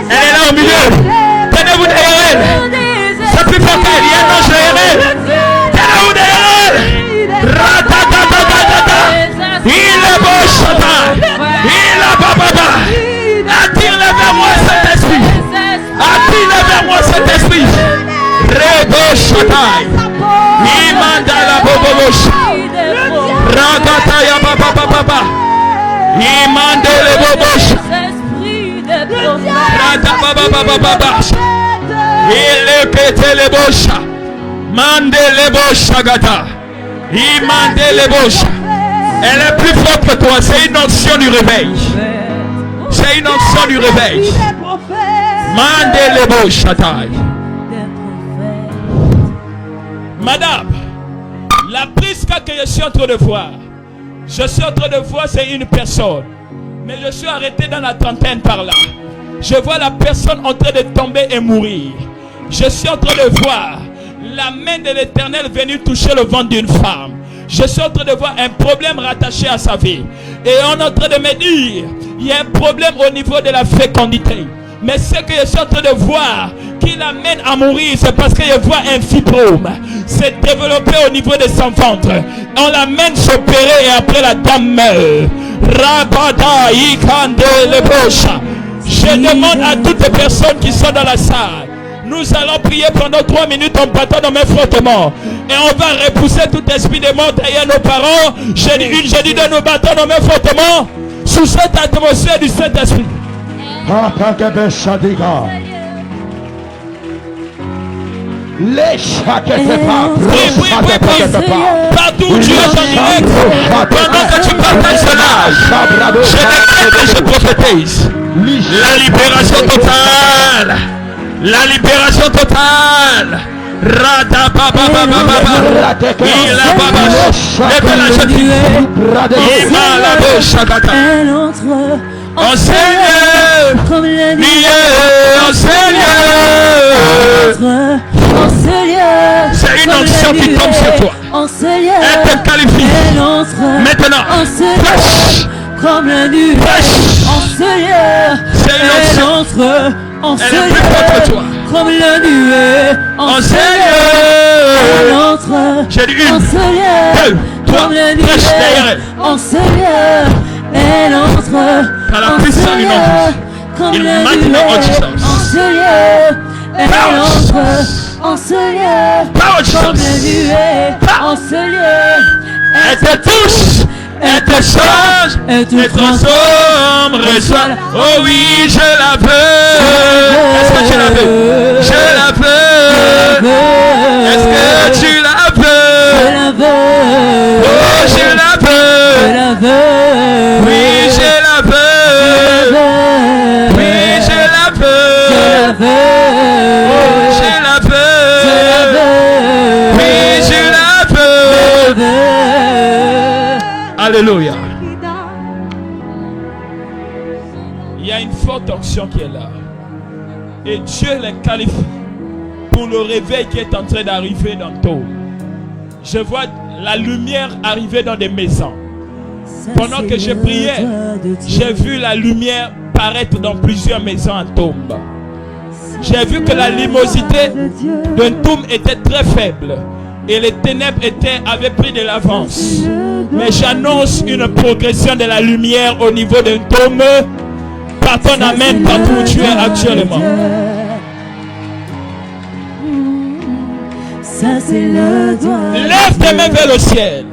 Speaker 5: Elle est là au milieu. Tenez-vous derrière elle. C'est plus fort qu'elle. Il y a un ange derrière elle. Tenez-vous derrière elle. Il est beau chanteur. Il est baba. Attire-le vers moi cet esprit. Attire-le vers moi cet esprit. Rego chanteur. Il manda la boboboche. Ragata ya baba. Il manda le boboche. Il est pété les boches. Mande les boches, gata. Il mande les boches. Elle est plus forte que toi. C'est une onction du réveil. C'est une onction du réveil. Mande les boches, taille. Madame, la Prisca que je suis en train de voir, c'est une personne. Mais je suis arrêté dans la trentaine par là. Je vois la personne en train de tomber et mourir. Je suis en train de voir la main de l'Éternel venir toucher le ventre d'une femme. Je suis en train de voir un problème rattaché à sa vie. Et on est en train de me dire, il y a un problème au niveau de la fécondité. Mais ce que je suis en train de voir, qu'il l'amène à mourir, c'est parce qu'il voit un fibrome s'est développé au niveau de son ventre. On l'amène s'opérer et après la dame meurt. Rabada Ikande Lebosha. Je demande à toutes les personnes qui sont dans la salle. Nous allons prier pendant 3 minutes en battant nos mains fortement. Et on va repousser tout esprit de mort derrière nos parents. J'ai dit une, j'ai dit deux, nous battons nos mains fortement sous cette atmosphère du Saint-Esprit. Partout où tu es en direct, pendant que tu partages cela, je prophétise la libération totale. La libération totale. Rada baba baba baba. Il a baba. Lève la jeune fille. Il m'a la bouche à tata.
Speaker 3: Elle entre
Speaker 5: En Seigneur.
Speaker 3: comme la nuit.
Speaker 5: En Seigneur.
Speaker 3: En Seigneur.
Speaker 5: C'est une onction qui tombe sur toi.
Speaker 3: En Seigneur.
Speaker 5: Elle te qualifie.
Speaker 3: Elle entre
Speaker 5: Maintenant.
Speaker 3: en Seigneur. Comme la nuit. En Seigneur.
Speaker 5: C'est une
Speaker 3: Elle
Speaker 5: onction.
Speaker 3: entre en
Speaker 5: Elle est plus forte que toi.
Speaker 3: comme la nuée.
Speaker 5: En
Speaker 3: Elle
Speaker 5: Seigneur.
Speaker 3: entre
Speaker 5: J'ai dit
Speaker 3: en
Speaker 5: une,
Speaker 3: Seigneur.
Speaker 5: 2, 3,
Speaker 3: Comme la nuée.
Speaker 5: prêche derrière elle.
Speaker 3: En Seigneur. Elle entre
Speaker 5: Par la
Speaker 3: en
Speaker 5: puissance du nom de
Speaker 3: Seigneur.
Speaker 5: Jésus.
Speaker 3: Comme
Speaker 5: Il
Speaker 3: la
Speaker 5: maintenant en
Speaker 3: nuée.
Speaker 5: Jesus.
Speaker 3: En Seigneur. Elle
Speaker 5: Power.
Speaker 3: entre en Seigneur.
Speaker 5: Power
Speaker 3: Comme la
Speaker 5: Jesus.
Speaker 3: nuée. En Seigneur.
Speaker 5: Elle te touche. Elle te change.
Speaker 3: Elle te
Speaker 5: Elle transforme. Reçoit. Oh oui, je la veux. Est-ce que tu la veux? Je la veux. Est-ce que tu la
Speaker 3: Je
Speaker 5: veux?
Speaker 3: la veux.
Speaker 5: Oh, je la
Speaker 3: Je
Speaker 5: veux.
Speaker 3: la veux.
Speaker 5: Oui, je la veux. Oui, je la veux. Oh, je la veux. Oui, je la veux. Alléluia. Il y a une forte onction qui est là. Et Dieu les qualifie pour le réveil qui est en train d'arriver dans toi. Je vois la lumière arriver dans des maisons. Pendant que je priais, j'ai vu la lumière paraître dans plusieurs maisons à Tombe. J'ai vu que la luminosité d'un Tombe était très faible. Et les ténèbres avaient pris de l'avance. Mais j'annonce une progression de la lumière au niveau d'un Tombe. Par ton amen, partout où tu es actuellement.
Speaker 3: Ça c'est le doigt.
Speaker 5: Lève tes mains vers le ciel.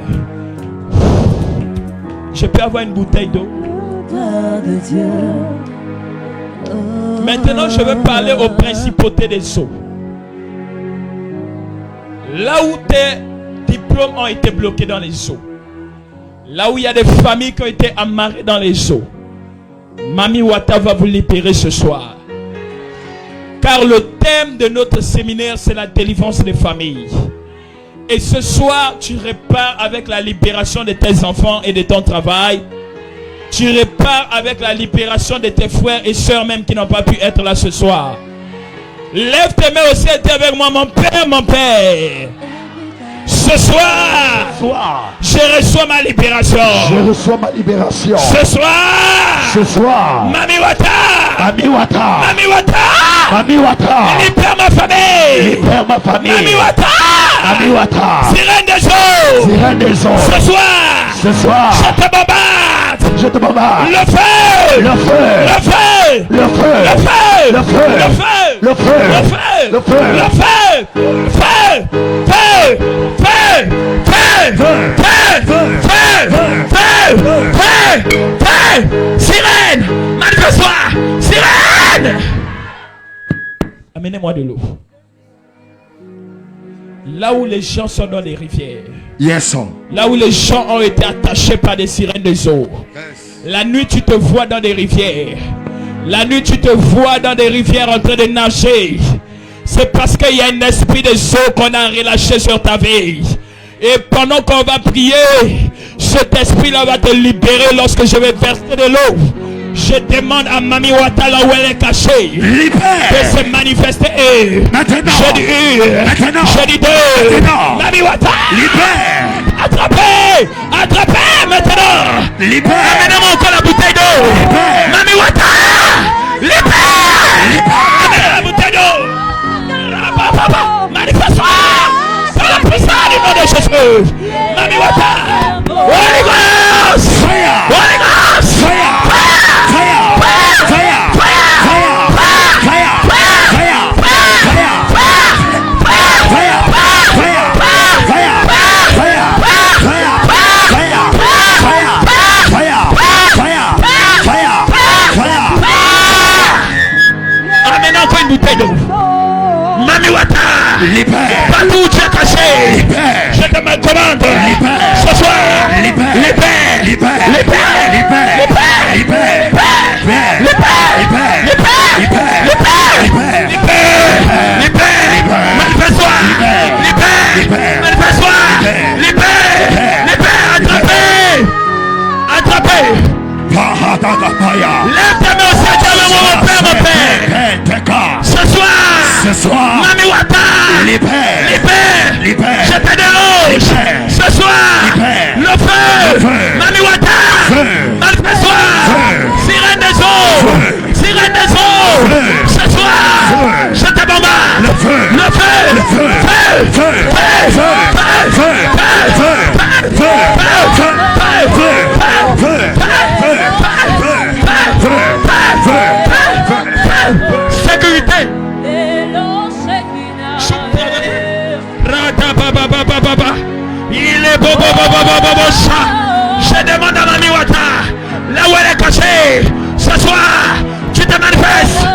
Speaker 5: Je peux avoir une bouteille d'eau.
Speaker 3: De Dieu.
Speaker 5: Maintenant, je vais parler aux principautés des eaux. Là où tes diplômes ont été bloqués dans les eaux. Là où il y a des familles qui ont été amarrées dans les eaux. Mami Wata va vous libérer ce soir. Car le thème de notre séminaire, c'est la délivrance des familles. Et ce soir, tu repars avec la libération de tes enfants et de ton travail. Tu repars avec la libération de tes frères et sœurs même qui n'ont pas pu être là ce soir. Lève tes mains au ciel, dis avec moi, mon Père, mon Père. Ce soir, je reçois ma libération.
Speaker 2: Je reçois ma libération.
Speaker 5: Ce soir,
Speaker 2: Mami Wata,
Speaker 5: libère ma famille. Mami Wata, sirène des eaux. Ce soir, je te bombarde. Le feu. Sirène, manifeste-toi. Sirène. Amenez-moi de l'eau. Là où les gens sont dans les rivières.
Speaker 2: Yes, sir.
Speaker 5: Là où les gens ont été attachés par des sirènes des eaux. La nuit, tu te vois dans des rivières. La nuit, tu te vois dans des rivières en train de nager. C'est parce qu'il y a un esprit des eaux qu'on a relâché sur ta vie. Et pendant qu'on va prier, cet esprit-là va te libérer lorsque je vais verser de l'eau. Je demande à Mami Wata là où elle est cachée de se manifester.
Speaker 2: Maintenant.
Speaker 5: Je dis une. Je dis deux. Mami Wata. Attrapez maintenant. Amenez-moi encore la bouteille d'eau. Mami Wata. Amenez la bouteille d'eau. move. Mami Wata. Holy Ghost.
Speaker 2: Fire.
Speaker 5: Holy Ghost.
Speaker 2: Fire. Fire. Fire.
Speaker 5: Amène encore une bouteille d'eau. Mami Wata,
Speaker 2: Libère.
Speaker 5: partout où tu es caché,
Speaker 2: Libère.
Speaker 5: je te mets commande.
Speaker 2: Libère.
Speaker 5: Ce soir,
Speaker 2: Libère.
Speaker 5: libère,
Speaker 2: Libère.
Speaker 5: libère,
Speaker 2: Libère.
Speaker 5: libère,
Speaker 2: Libère.
Speaker 5: libère, libère, libère, libère, manifeste-toi, libère, manifeste-toi, libère, attrapez, lève tes mains au ciel, dis mon Père, ce soir, Mami Wata, libère, je te dérange, ce soir, le feu, Mami Wata, manifeste-toi, sirène des eaux, ce soir, je te bombarde, le feu, sécurité. Il est beau. Je demande à Mami Wata, là où elle est cachée, ce soir, tu te manifestes,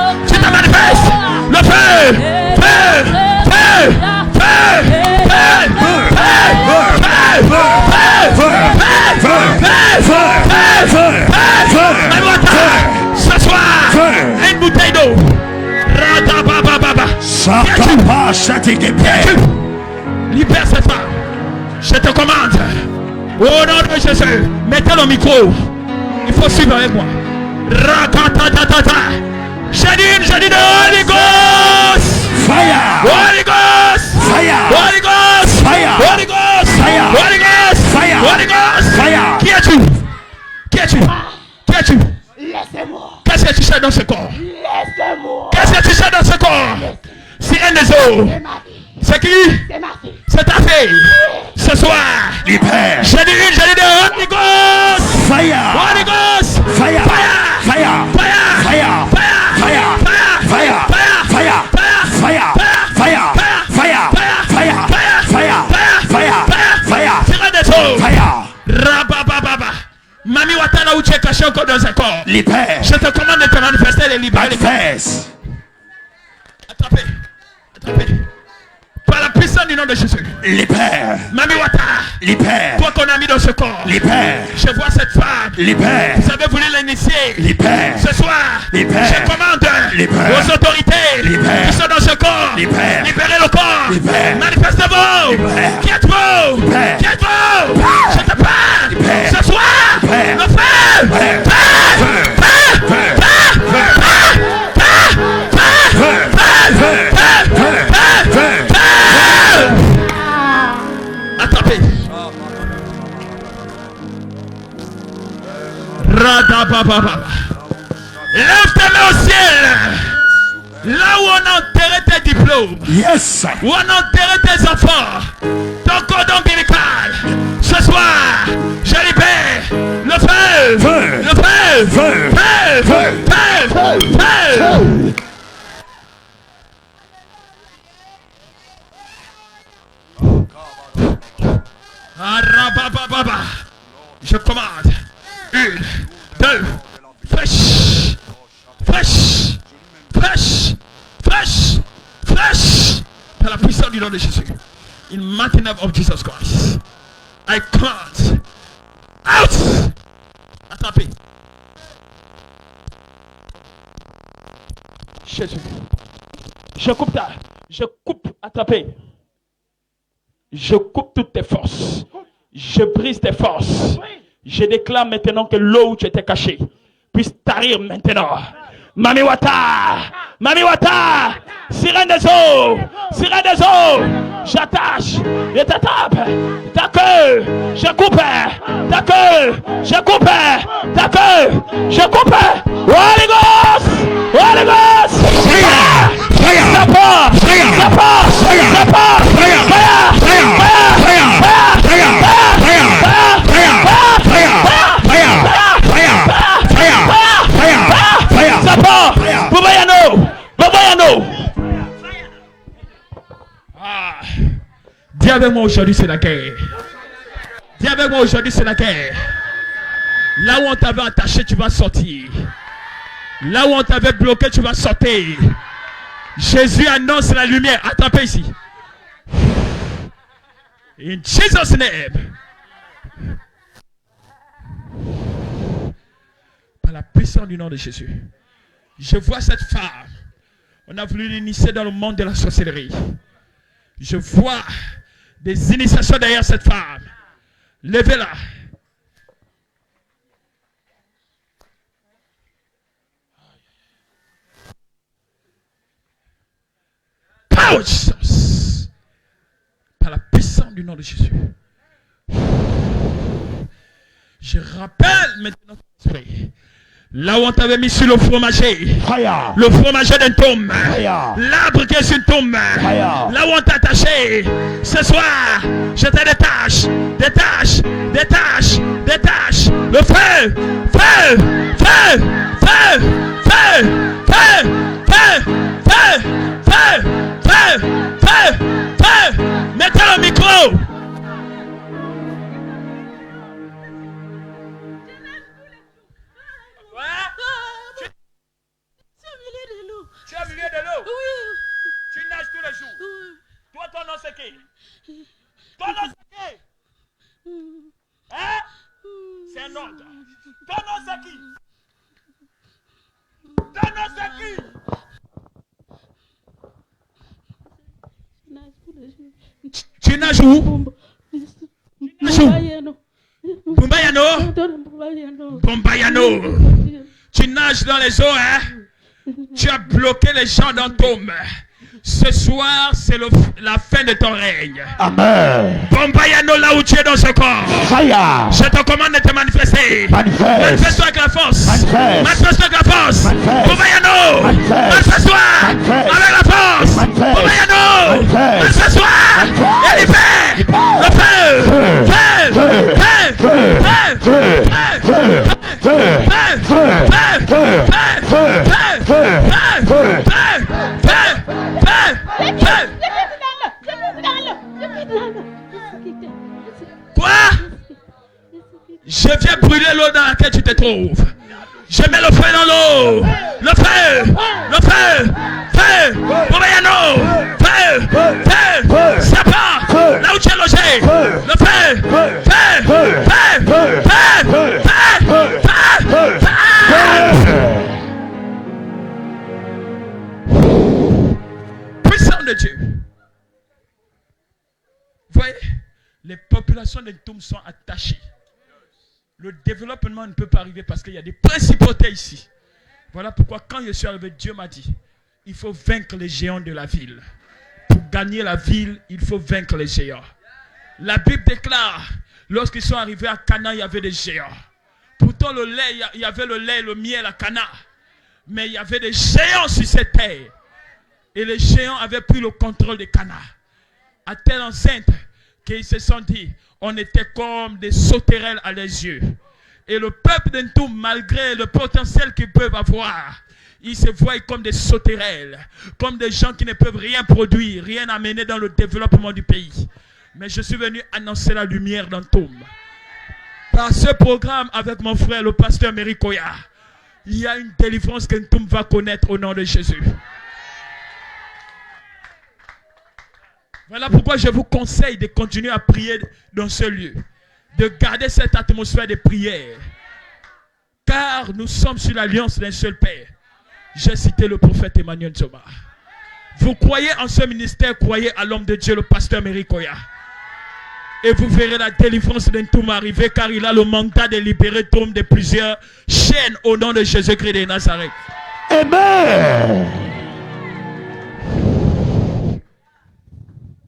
Speaker 5: le feu, Mami Wata, ce soir, une bouteille d'eau. Libère cette femme. Je te commande. Au nom de Jésus. Mettez le micro. Il faut suivre avec moi. J'ai dit de Holy Ghost.
Speaker 2: Fire.
Speaker 5: Holy Ghost.
Speaker 2: Fire.
Speaker 5: Holy Ghost.
Speaker 2: Fire.
Speaker 5: Holy Ghost.
Speaker 2: Fire.
Speaker 5: Holy Ghost.
Speaker 2: Fire.
Speaker 5: Holy Ghost.
Speaker 2: Fire.
Speaker 5: Qui es-tu?
Speaker 7: Laissez-moi.
Speaker 5: Qu'est-ce que tu sais dans ce corps?
Speaker 7: Laissez-moi.
Speaker 5: Qu'est-ce que tu sais dans ce corps? Sirène des eaux.
Speaker 7: C'est ma vie.
Speaker 5: C'est qui?
Speaker 7: C'est ma fille.
Speaker 5: C'est ta fille. Ce soir.
Speaker 2: Libère.
Speaker 5: J'ai dit de Holy Ghost.
Speaker 2: Fire.
Speaker 5: Holy Ghost.
Speaker 2: Fire.
Speaker 5: Fire.
Speaker 2: Fire.
Speaker 5: Fire.
Speaker 2: Fire. Fire. Fire. Fire. Fire. Fire.
Speaker 5: Sirène des eaux.
Speaker 2: Fire.
Speaker 5: Rabababa. Mami Wata, là où tu es caché encore dans un corps.
Speaker 2: Libère.
Speaker 5: Je te commande de te manifester et de libérer les corps.
Speaker 2: Manifeste.
Speaker 5: Attrapez. Par la puissance du nom de Jésus.
Speaker 2: Libère.
Speaker 5: Mami Wata.
Speaker 2: Libère.
Speaker 5: Toi qu'on a mis dans ce corps.
Speaker 2: Libère.
Speaker 5: Je vois cette femme.
Speaker 2: Libère.
Speaker 5: Vous avez voulu l'initier.
Speaker 2: Libère.
Speaker 5: Ce soir,
Speaker 2: Libère.
Speaker 5: je commande
Speaker 2: Libère.
Speaker 5: aux autorités
Speaker 2: Libère.
Speaker 5: qui sont dans ce corps.
Speaker 2: Libère.
Speaker 5: Libérez le corps.
Speaker 2: Libère.
Speaker 5: Manifestez-vous.
Speaker 2: Libère.
Speaker 5: Qui êtes-vous?
Speaker 2: Libère.
Speaker 5: Qui êtes-vous? Je te parle.
Speaker 2: Libère.
Speaker 5: Ce soir,
Speaker 2: Libère.
Speaker 5: le feu.
Speaker 2: Libère.
Speaker 5: Attrapez. Radabababa. Lève tes mains au ciel. Là où on a enterré tes diplômes.
Speaker 2: Yes.
Speaker 5: Où on a enterré tes enfants. Ton cordon ombilical. Ce soir, je libère le feu.
Speaker 2: Feu.
Speaker 5: Le feu.
Speaker 2: Feu.
Speaker 5: Feu.
Speaker 2: Feu.
Speaker 5: Feu. Feu. Arabababa. Je commande. 1, 2, fraîche. Fraîche. Fraîche. Fraîche. Fraîche. Par la puissance du nom de Jésus. In the mighty name of Jesus Christ. I command. Out. Attrapez. Jésus. Je coupe, attrapez. Je coupe toutes tes forces. Je brise tes forces. Je déclare maintenant que l'eau où tu étais caché puisse tarir maintenant. Mami Wata, sirène des eaux, j'attache, je t'attrape, ta queue, je coupe, ta queue, je coupe, ta queue, je coupe. Holy Ghost, ça part, Ah. Dis avec moi aujourd'hui, c'est la guerre. Dis avec moi aujourd'hui, c'est la guerre. Là où on t'avait attaché, tu vas sortir. Là où on t'avait bloqué, tu vas sortir. Jésus annonce la lumière. Attrapez ici. In Jesus' name. Par la puissance du nom de Jésus. Je vois cette femme. On a voulu l'initier dans le monde de la sorcellerie. Je vois des initiations derrière cette femme. Levez-la. Power Jesus. Par la puissance du nom de Jésus. Je rappelle maintenant ton esprit. Là où on t'avait mis sur le fromager.
Speaker 2: Fire.
Speaker 5: Le fromager d'un tombe.
Speaker 2: Fire.
Speaker 5: L'arbre qui est sur une tombe.
Speaker 2: Fire.
Speaker 5: Là où on t'a attaché. Ce soir, je te détache. Détache. Détache. Détache. Le feu. Feu. Feu. Feu. Feu. Feu. Feu. Feu. Feu. Feu. Feu. Feu. Mettez le micro. Tu as milieu de l'eau.
Speaker 6: Oui.
Speaker 5: Tu nages tous les jours. Toi, ton nom c'est qui? Ton nom c'est qui? Hein? C'est un ordre. Ton nom c'est qui? Ton nom c'est qui? Tu nages où? Tu nages où? Bumbayano? Bumbayano. Tu nages dans les eaux, hein? Tu as bloqué les gens dans ton tombe. Ce soir, c'est la fin de ton règne.
Speaker 2: Amen.
Speaker 5: Bombayano, là où tu es dans ce corps.
Speaker 2: Fire.
Speaker 5: Je te commande de te manifester. Manifeste-toi avec la force. Manifeste-toi avec la force. Bombayano. Manifeste-toi avec la force. Bombayano. Manifeste-toi. Et libère le feu. Feu. Feu. Feu. Feu. Quoi? Je viens brûler l'eau dans laquelle tu te trouves. Je mets le feu dans l'eau. Le feu. Le feu. Feu. Bombayano. Feu. Feu. Sapin. Là où tu es logé. Le feu. Feu. Feu. Feu. Feu. Feu. Puissant de Dieu. Voyez, les populations de Toum sont attachées. Le développement ne peut pas arriver parce qu'il y a des principautés ici. Voilà pourquoi quand je suis arrivé, Dieu m'a dit, il faut vaincre les géants de la ville. Pour gagner la ville, il faut vaincre les géants. La Bible déclare, lorsqu'ils sont arrivés à Canaan, il y avait des géants. Pourtant, le lait, il y avait le lait et le miel à Canaan. Mais il y avait des géants sur cette terre. Et les géants avaient pris le contrôle de Canaan. À telle enceinte qu'ils se sont dit, on était comme des sauterelles à leurs yeux. Et le peuple d'Entoum, malgré le potentiel qu'ils peuvent avoir, ils se voient comme des sauterelles, comme des gens qui ne peuvent rien produire, rien amener dans le développement du pays. Mais je suis venu annoncer la lumière d'Entoum. Par ce programme avec mon frère, le pasteur Merikoya, il y a une délivrance qu'Entoum va connaître au nom de Jésus. Voilà pourquoi je vous conseille de continuer à prier dans ce lieu. De garder cette atmosphère de prière. Car nous sommes sur l'alliance d'un seul Père. J'ai cité le prophète Emmanuel Zoma. Vous croyez en ce ministère, croyez à l'homme de Dieu, le pasteur Merikoya. Et vous verrez la délivrance d'un Toum arriver, car il a le mandat de libérer Toum de plusieurs chaînes au nom de Jésus-Christ de Nazareth.
Speaker 2: Amen.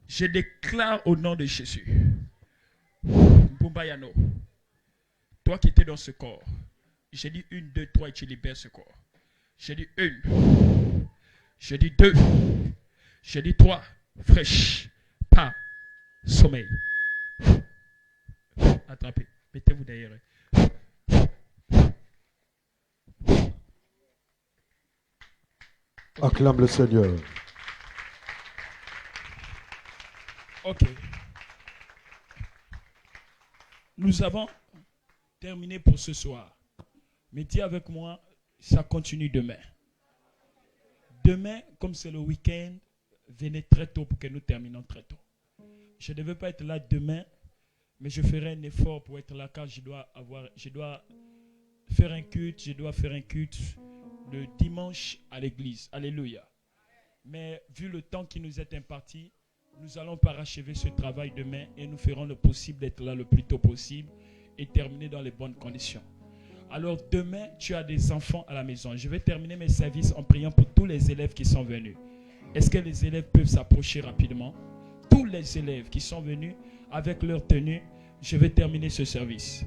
Speaker 5: Je déclare au nom de Jésus. Bumbayano, toi qui étais dans ce corps, j'ai dit 1, 2, 3 et tu libères ce corps. J'ai dit 1, j'ai dit 2, j'ai dit 3, fraîche, pas, sommeil. Attrapez, mettez-vous derrière.
Speaker 2: Acclame le Seigneur.
Speaker 5: Ok. Nous avons terminé pour ce soir. Mais dis avec moi, ça continue demain. Demain, comme c'est le week-end, venez très tôt pour que nous terminions très tôt. Je ne devais pas être là demain, mais je ferai un effort pour être là car je dois faire un culte le dimanche à l'église. Alléluia. Mais vu le temps qui nous est imparti, nous allons parachever ce travail demain et nous ferons le possible d'être là le plus tôt possible et terminer dans les bonnes conditions. Alors demain, tu as des enfants à la maison. Je vais terminer mes services en priant pour tous les élèves qui sont venus. Est-ce que les élèves peuvent s'approcher rapidement? Tous les élèves qui sont venus avec leur tenue, je vais terminer ce service.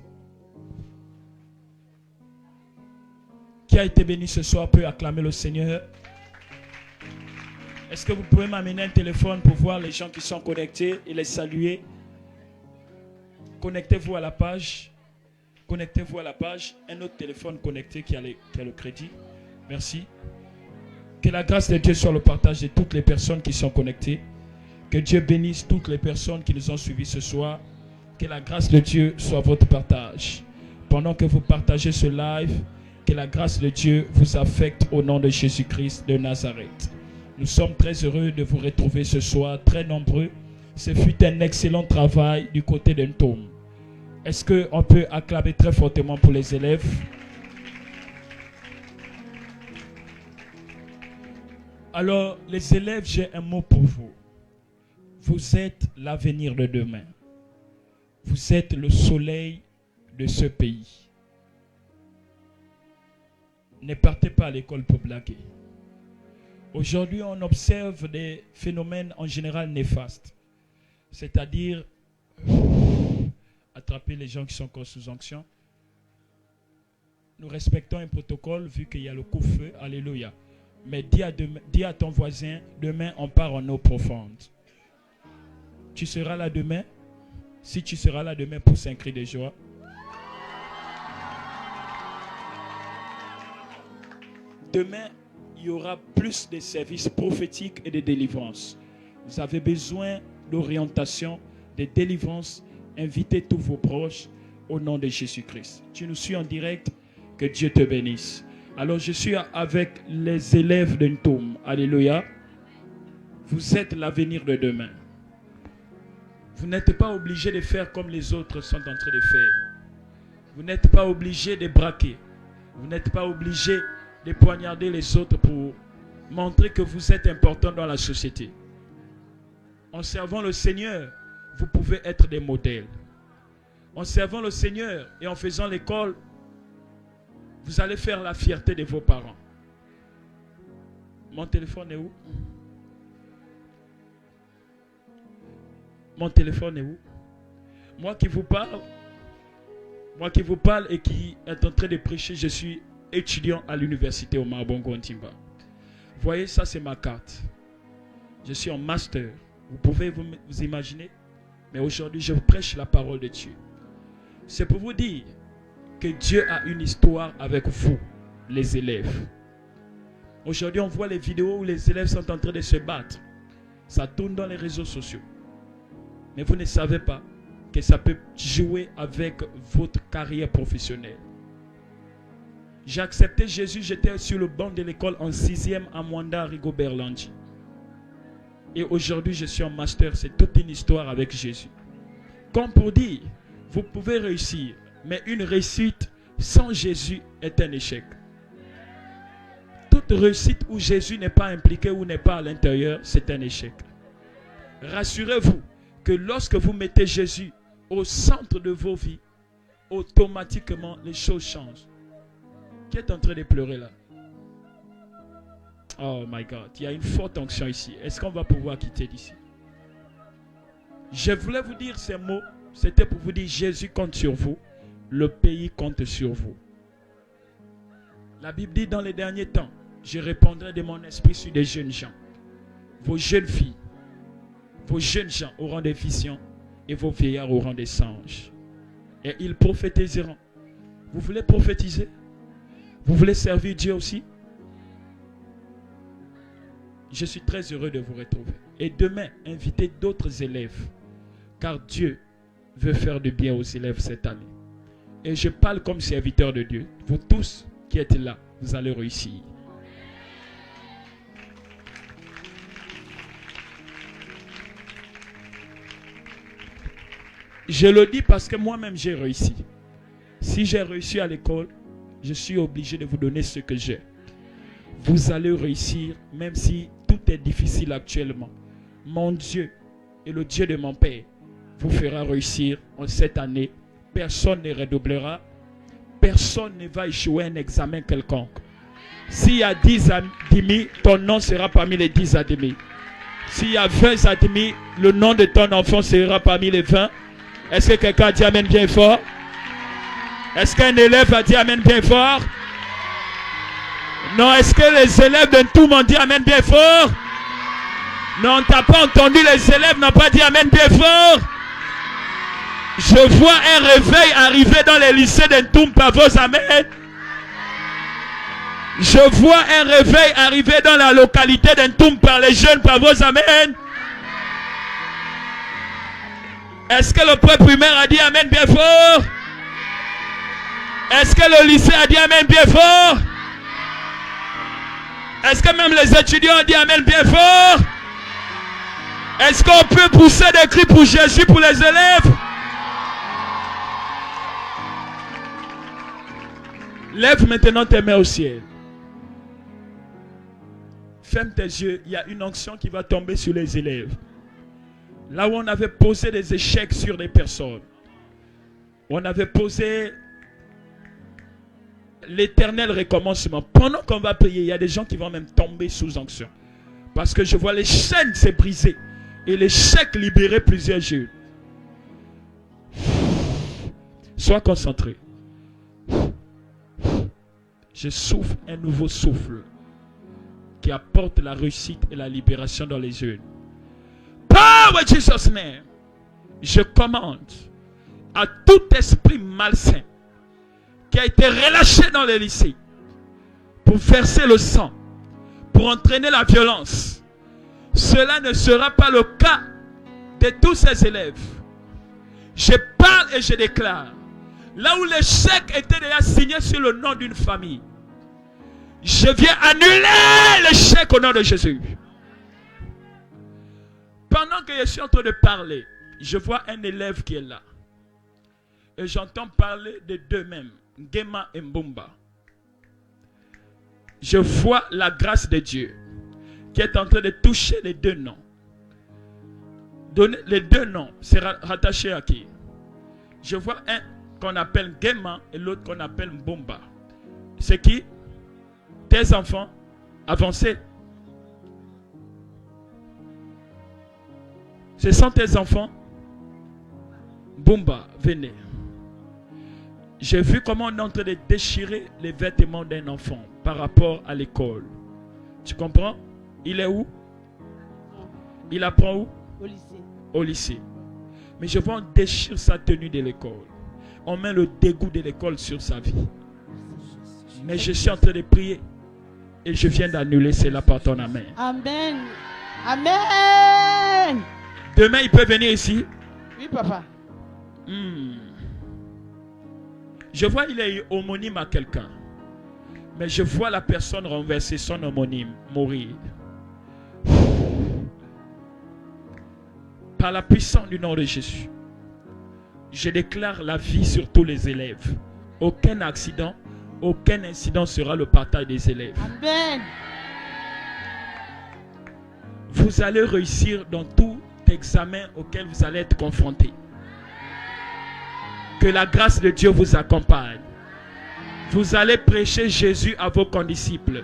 Speaker 5: Qui a été béni ce soir peut acclamer le Seigneur. Est-ce que vous pouvez m'amener un téléphone pour voir les gens qui sont connectés et les saluer? Connectez-vous à la page. Connectez-vous à la page. Un autre téléphone connecté qui a le crédit. Merci. Que la grâce de Dieu soit le partage de toutes les personnes qui sont connectées. Que Dieu bénisse toutes les personnes qui nous ont suivis ce soir. Que la grâce de Dieu soit votre partage. Pendant que vous partagez ce live, que la grâce de Dieu vous affecte au nom de Jésus-Christ de Nazareth. Nous sommes très heureux de vous retrouver ce soir, très nombreux. Ce fut un excellent travail du côté d'Entome. Est-ce qu'on peut acclamer très fortement pour les élèves? Alors, les élèves, j'ai un mot pour vous. Vous êtes l'avenir de demain. Vous êtes le soleil de ce pays. Ne partez pas à l'école pour blaguer. Aujourd'hui, on observe des phénomènes en général néfastes. C'est-à-dire attraper les gens qui sont encore sous onction. Nous respectons un protocole vu qu'il y a le coup-feu. Alléluia. Mais dis à ton voisin, demain on part en eau profonde. Tu seras là demain. Si tu seras là demain, pousse un cri de joie. Demain, il y aura plus de services prophétiques et de délivrance. Vous avez besoin d'orientation, de délivrance. Invitez tous vos proches au nom de Jésus-Christ. Tu nous suis en direct, que Dieu te bénisse. Alors je suis avec les élèves d'Entome. Alléluia. Vous êtes l'avenir de demain. Vous n'êtes pas obligé de faire comme les autres sont en train de faire. Vous n'êtes pas obligé de braquer. Vous n'êtes pas obligé de poignarder les autres pour montrer que vous êtes important dans la société. En servant le Seigneur, vous pouvez être des modèles. En servant le Seigneur et en faisant l'école, vous allez faire la fierté de vos parents. Mon téléphone est où? Mon téléphone est où? Moi qui vous parle et qui est en train de prêcher, je suis étudiant à l'université au Marbongo Ntimba. Vous voyez, ça c'est ma carte. Je suis en master. Vous pouvez vous imaginer. Mais aujourd'hui, je prêche la parole de Dieu. C'est pour vous dire que Dieu a une histoire avec vous, les élèves. Aujourd'hui, on voit les vidéos où les élèves sont en train de se battre. Ça tourne dans les réseaux sociaux. Mais vous ne savez pas que ça peut jouer avec votre carrière professionnelle. J'ai accepté Jésus, j'étais sur le banc de l'école en 6e à Mwanda Rigobert Landi. Et aujourd'hui, je suis en master. C'est toute une histoire avec Jésus. Comme pour dire, vous pouvez réussir, mais une réussite sans Jésus est un échec. Toute réussite où Jésus n'est pas impliqué ou n'est pas à l'intérieur, c'est un échec. Rassurez-vous que lorsque vous mettez Jésus au centre de vos vies, automatiquement les choses changent. Qui est en train de pleurer là? Oh my God, il y a une forte onction ici. Est-ce qu'on va pouvoir quitter d'ici? Je voulais vous dire ces mots. C'était pour vous dire Jésus compte sur vous. Le pays compte sur vous. La Bible dit dans les derniers temps, je répandrai de mon esprit sur des jeunes gens. Vos jeunes filles, vos jeunes gens auront des visions et vos vieillards auront des songes. Et ils prophétiseront. Vous voulez prophétiser? Vous voulez servir Dieu aussi? Je suis très heureux de vous retrouver. Et demain, invitez d'autres élèves. Car Dieu veut faire du bien aux élèves cette année. Et je parle comme serviteur de Dieu. Vous tous qui êtes là, vous allez réussir. Je le dis parce que moi-même j'ai réussi. Si j'ai réussi à l'école, je suis obligé de vous donner ce que j'ai. Vous allez réussir même si tout est difficile actuellement. Mon Dieu et le Dieu de mon Père vous fera réussir en cette année. Personne ne redoublera. Personne ne va échouer un examen quelconque. S'il y a 10 admis, ton nom sera parmi les 10 admis. S'il y a 20 admis, le nom de ton enfant sera parmi les 20. Est-ce que quelqu'un a dit amen bien fort? Est-ce qu'un élève a dit amen bien fort? Non, est-ce que les élèves de tout m'ont dit amen bien fort? Non, tu n'as pas entendu, les élèves n'ont pas dit amen bien fort. Je vois un réveil arriver dans les lycées d'Entoum par vos amen. Je vois un réveil arriver dans la localité d'Entoum par les jeunes par vos amen. Est-ce que le peuple primaire a dit amen bien fort? Est-ce que le lycée a dit amen bien fort? Est-ce que même les étudiants ont dit amen bien fort? Est-ce qu'on peut pousser des cris pour Jésus pour les élèves? Lève maintenant tes mains au ciel. Ferme tes yeux, il y a une onction qui va tomber sur les élèves. Là où on avait posé des échecs sur des personnes, on avait posé l'éternel recommencement. Pendant qu'on va prier, il y a des gens qui vont même tomber sous onction. Parce que je vois les chaînes se briser et l'échec libérer plusieurs jeunes. Sois concentré. Je souffle un nouveau souffle qui apporte la réussite et la libération dans les jeunes. Power Jesus name. Je commande à tout esprit malsain qui a été relâché dans les lycées pour verser le sang, pour entraîner la violence. Cela ne sera pas le cas de tous ces élèves. Je parle et je déclare, là où l'échec était déjà signé sur le nom d'une famille, je viens annuler l'échec au nom de Jésus. Pendant que je suis en train de parler, je vois un élève qui est là. Et j'entends parler de deux mêmes, Ngema et Mbumba. Je vois la grâce de Dieu qui est en train de toucher les deux noms. Les deux noms, c'est rattaché à qui? Je vois un qu'on appelle Ngema et l'autre qu'on appelle Mbumba. C'est qui? Tes enfants avancés. Ce sont tes enfants. Mbumba, venez. J'ai vu comment on est en train de déchirer les vêtements d'un enfant par rapport à l'école. Tu comprends? Il est où? Il apprend où?
Speaker 6: Au lycée.
Speaker 5: Au lycée. Mais je vois on déchire sa tenue de l'école. On met le dégoût de l'école sur sa vie. Mais je suis en train de prier. Et je viens d'annuler cela par ton amen.
Speaker 6: Amen. Amen.
Speaker 5: Demain, il peut venir ici.
Speaker 6: Oui, papa.
Speaker 5: Je vois il est homonyme à quelqu'un. Mais je vois la personne renverser son homonyme, mourir. Par la puissance du nom de Jésus, je déclare la vie sur tous les élèves. Aucun accident, aucun incident sera le partage des élèves.
Speaker 6: Amen.
Speaker 5: Vous allez réussir dans tout examen auquel vous allez être confrontés. Que la grâce de Dieu vous accompagne. Vous allez prêcher Jésus à vos condisciples.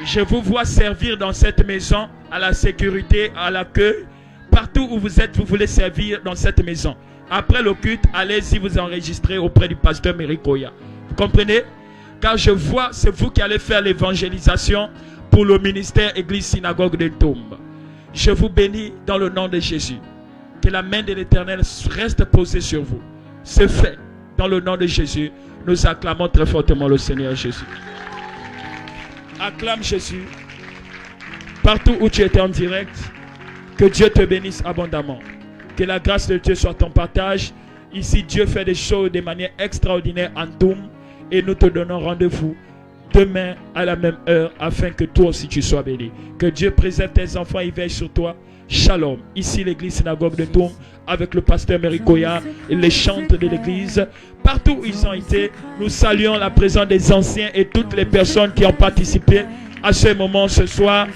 Speaker 5: Je vous vois servir dans cette maison, à la sécurité, à l'accueil. Partout où vous êtes, vous voulez servir dans cette maison. Après le culte, allez-y vous enregistrer auprès du pasteur Merikoya. Vous comprenez? Car je vois, c'est vous qui allez faire l'évangélisation pour le ministère Église Synagogue de Tombe. Je vous bénis dans le nom de Jésus. Que la main de l'Éternel reste posée sur vous. C'est fait. Dans le nom de Jésus, nous acclamons très fortement le Seigneur Jésus. Acclame Jésus. Partout où tu étais en direct, que Dieu te bénisse abondamment. Que la grâce de Dieu soit ton partage. Ici, Dieu fait des choses de manière extraordinaire en Doum. Et nous te donnons rendez-vous demain à la même heure afin que toi aussi tu sois béni. Que Dieu préserve tes enfants et veille sur toi. Shalom. Ici l'église synagogue de Doum avec le pasteur Merikoya et les chantres de l'église. Partout où ils ont été, nous saluons la présence des anciens et toutes les personnes qui ont participé à ce moment ce soir.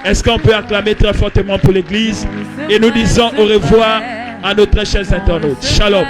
Speaker 5: Est-ce qu'on peut acclamer très fortement pour l'église? Et nous disons au revoir à nos très chers internautes. Shalom.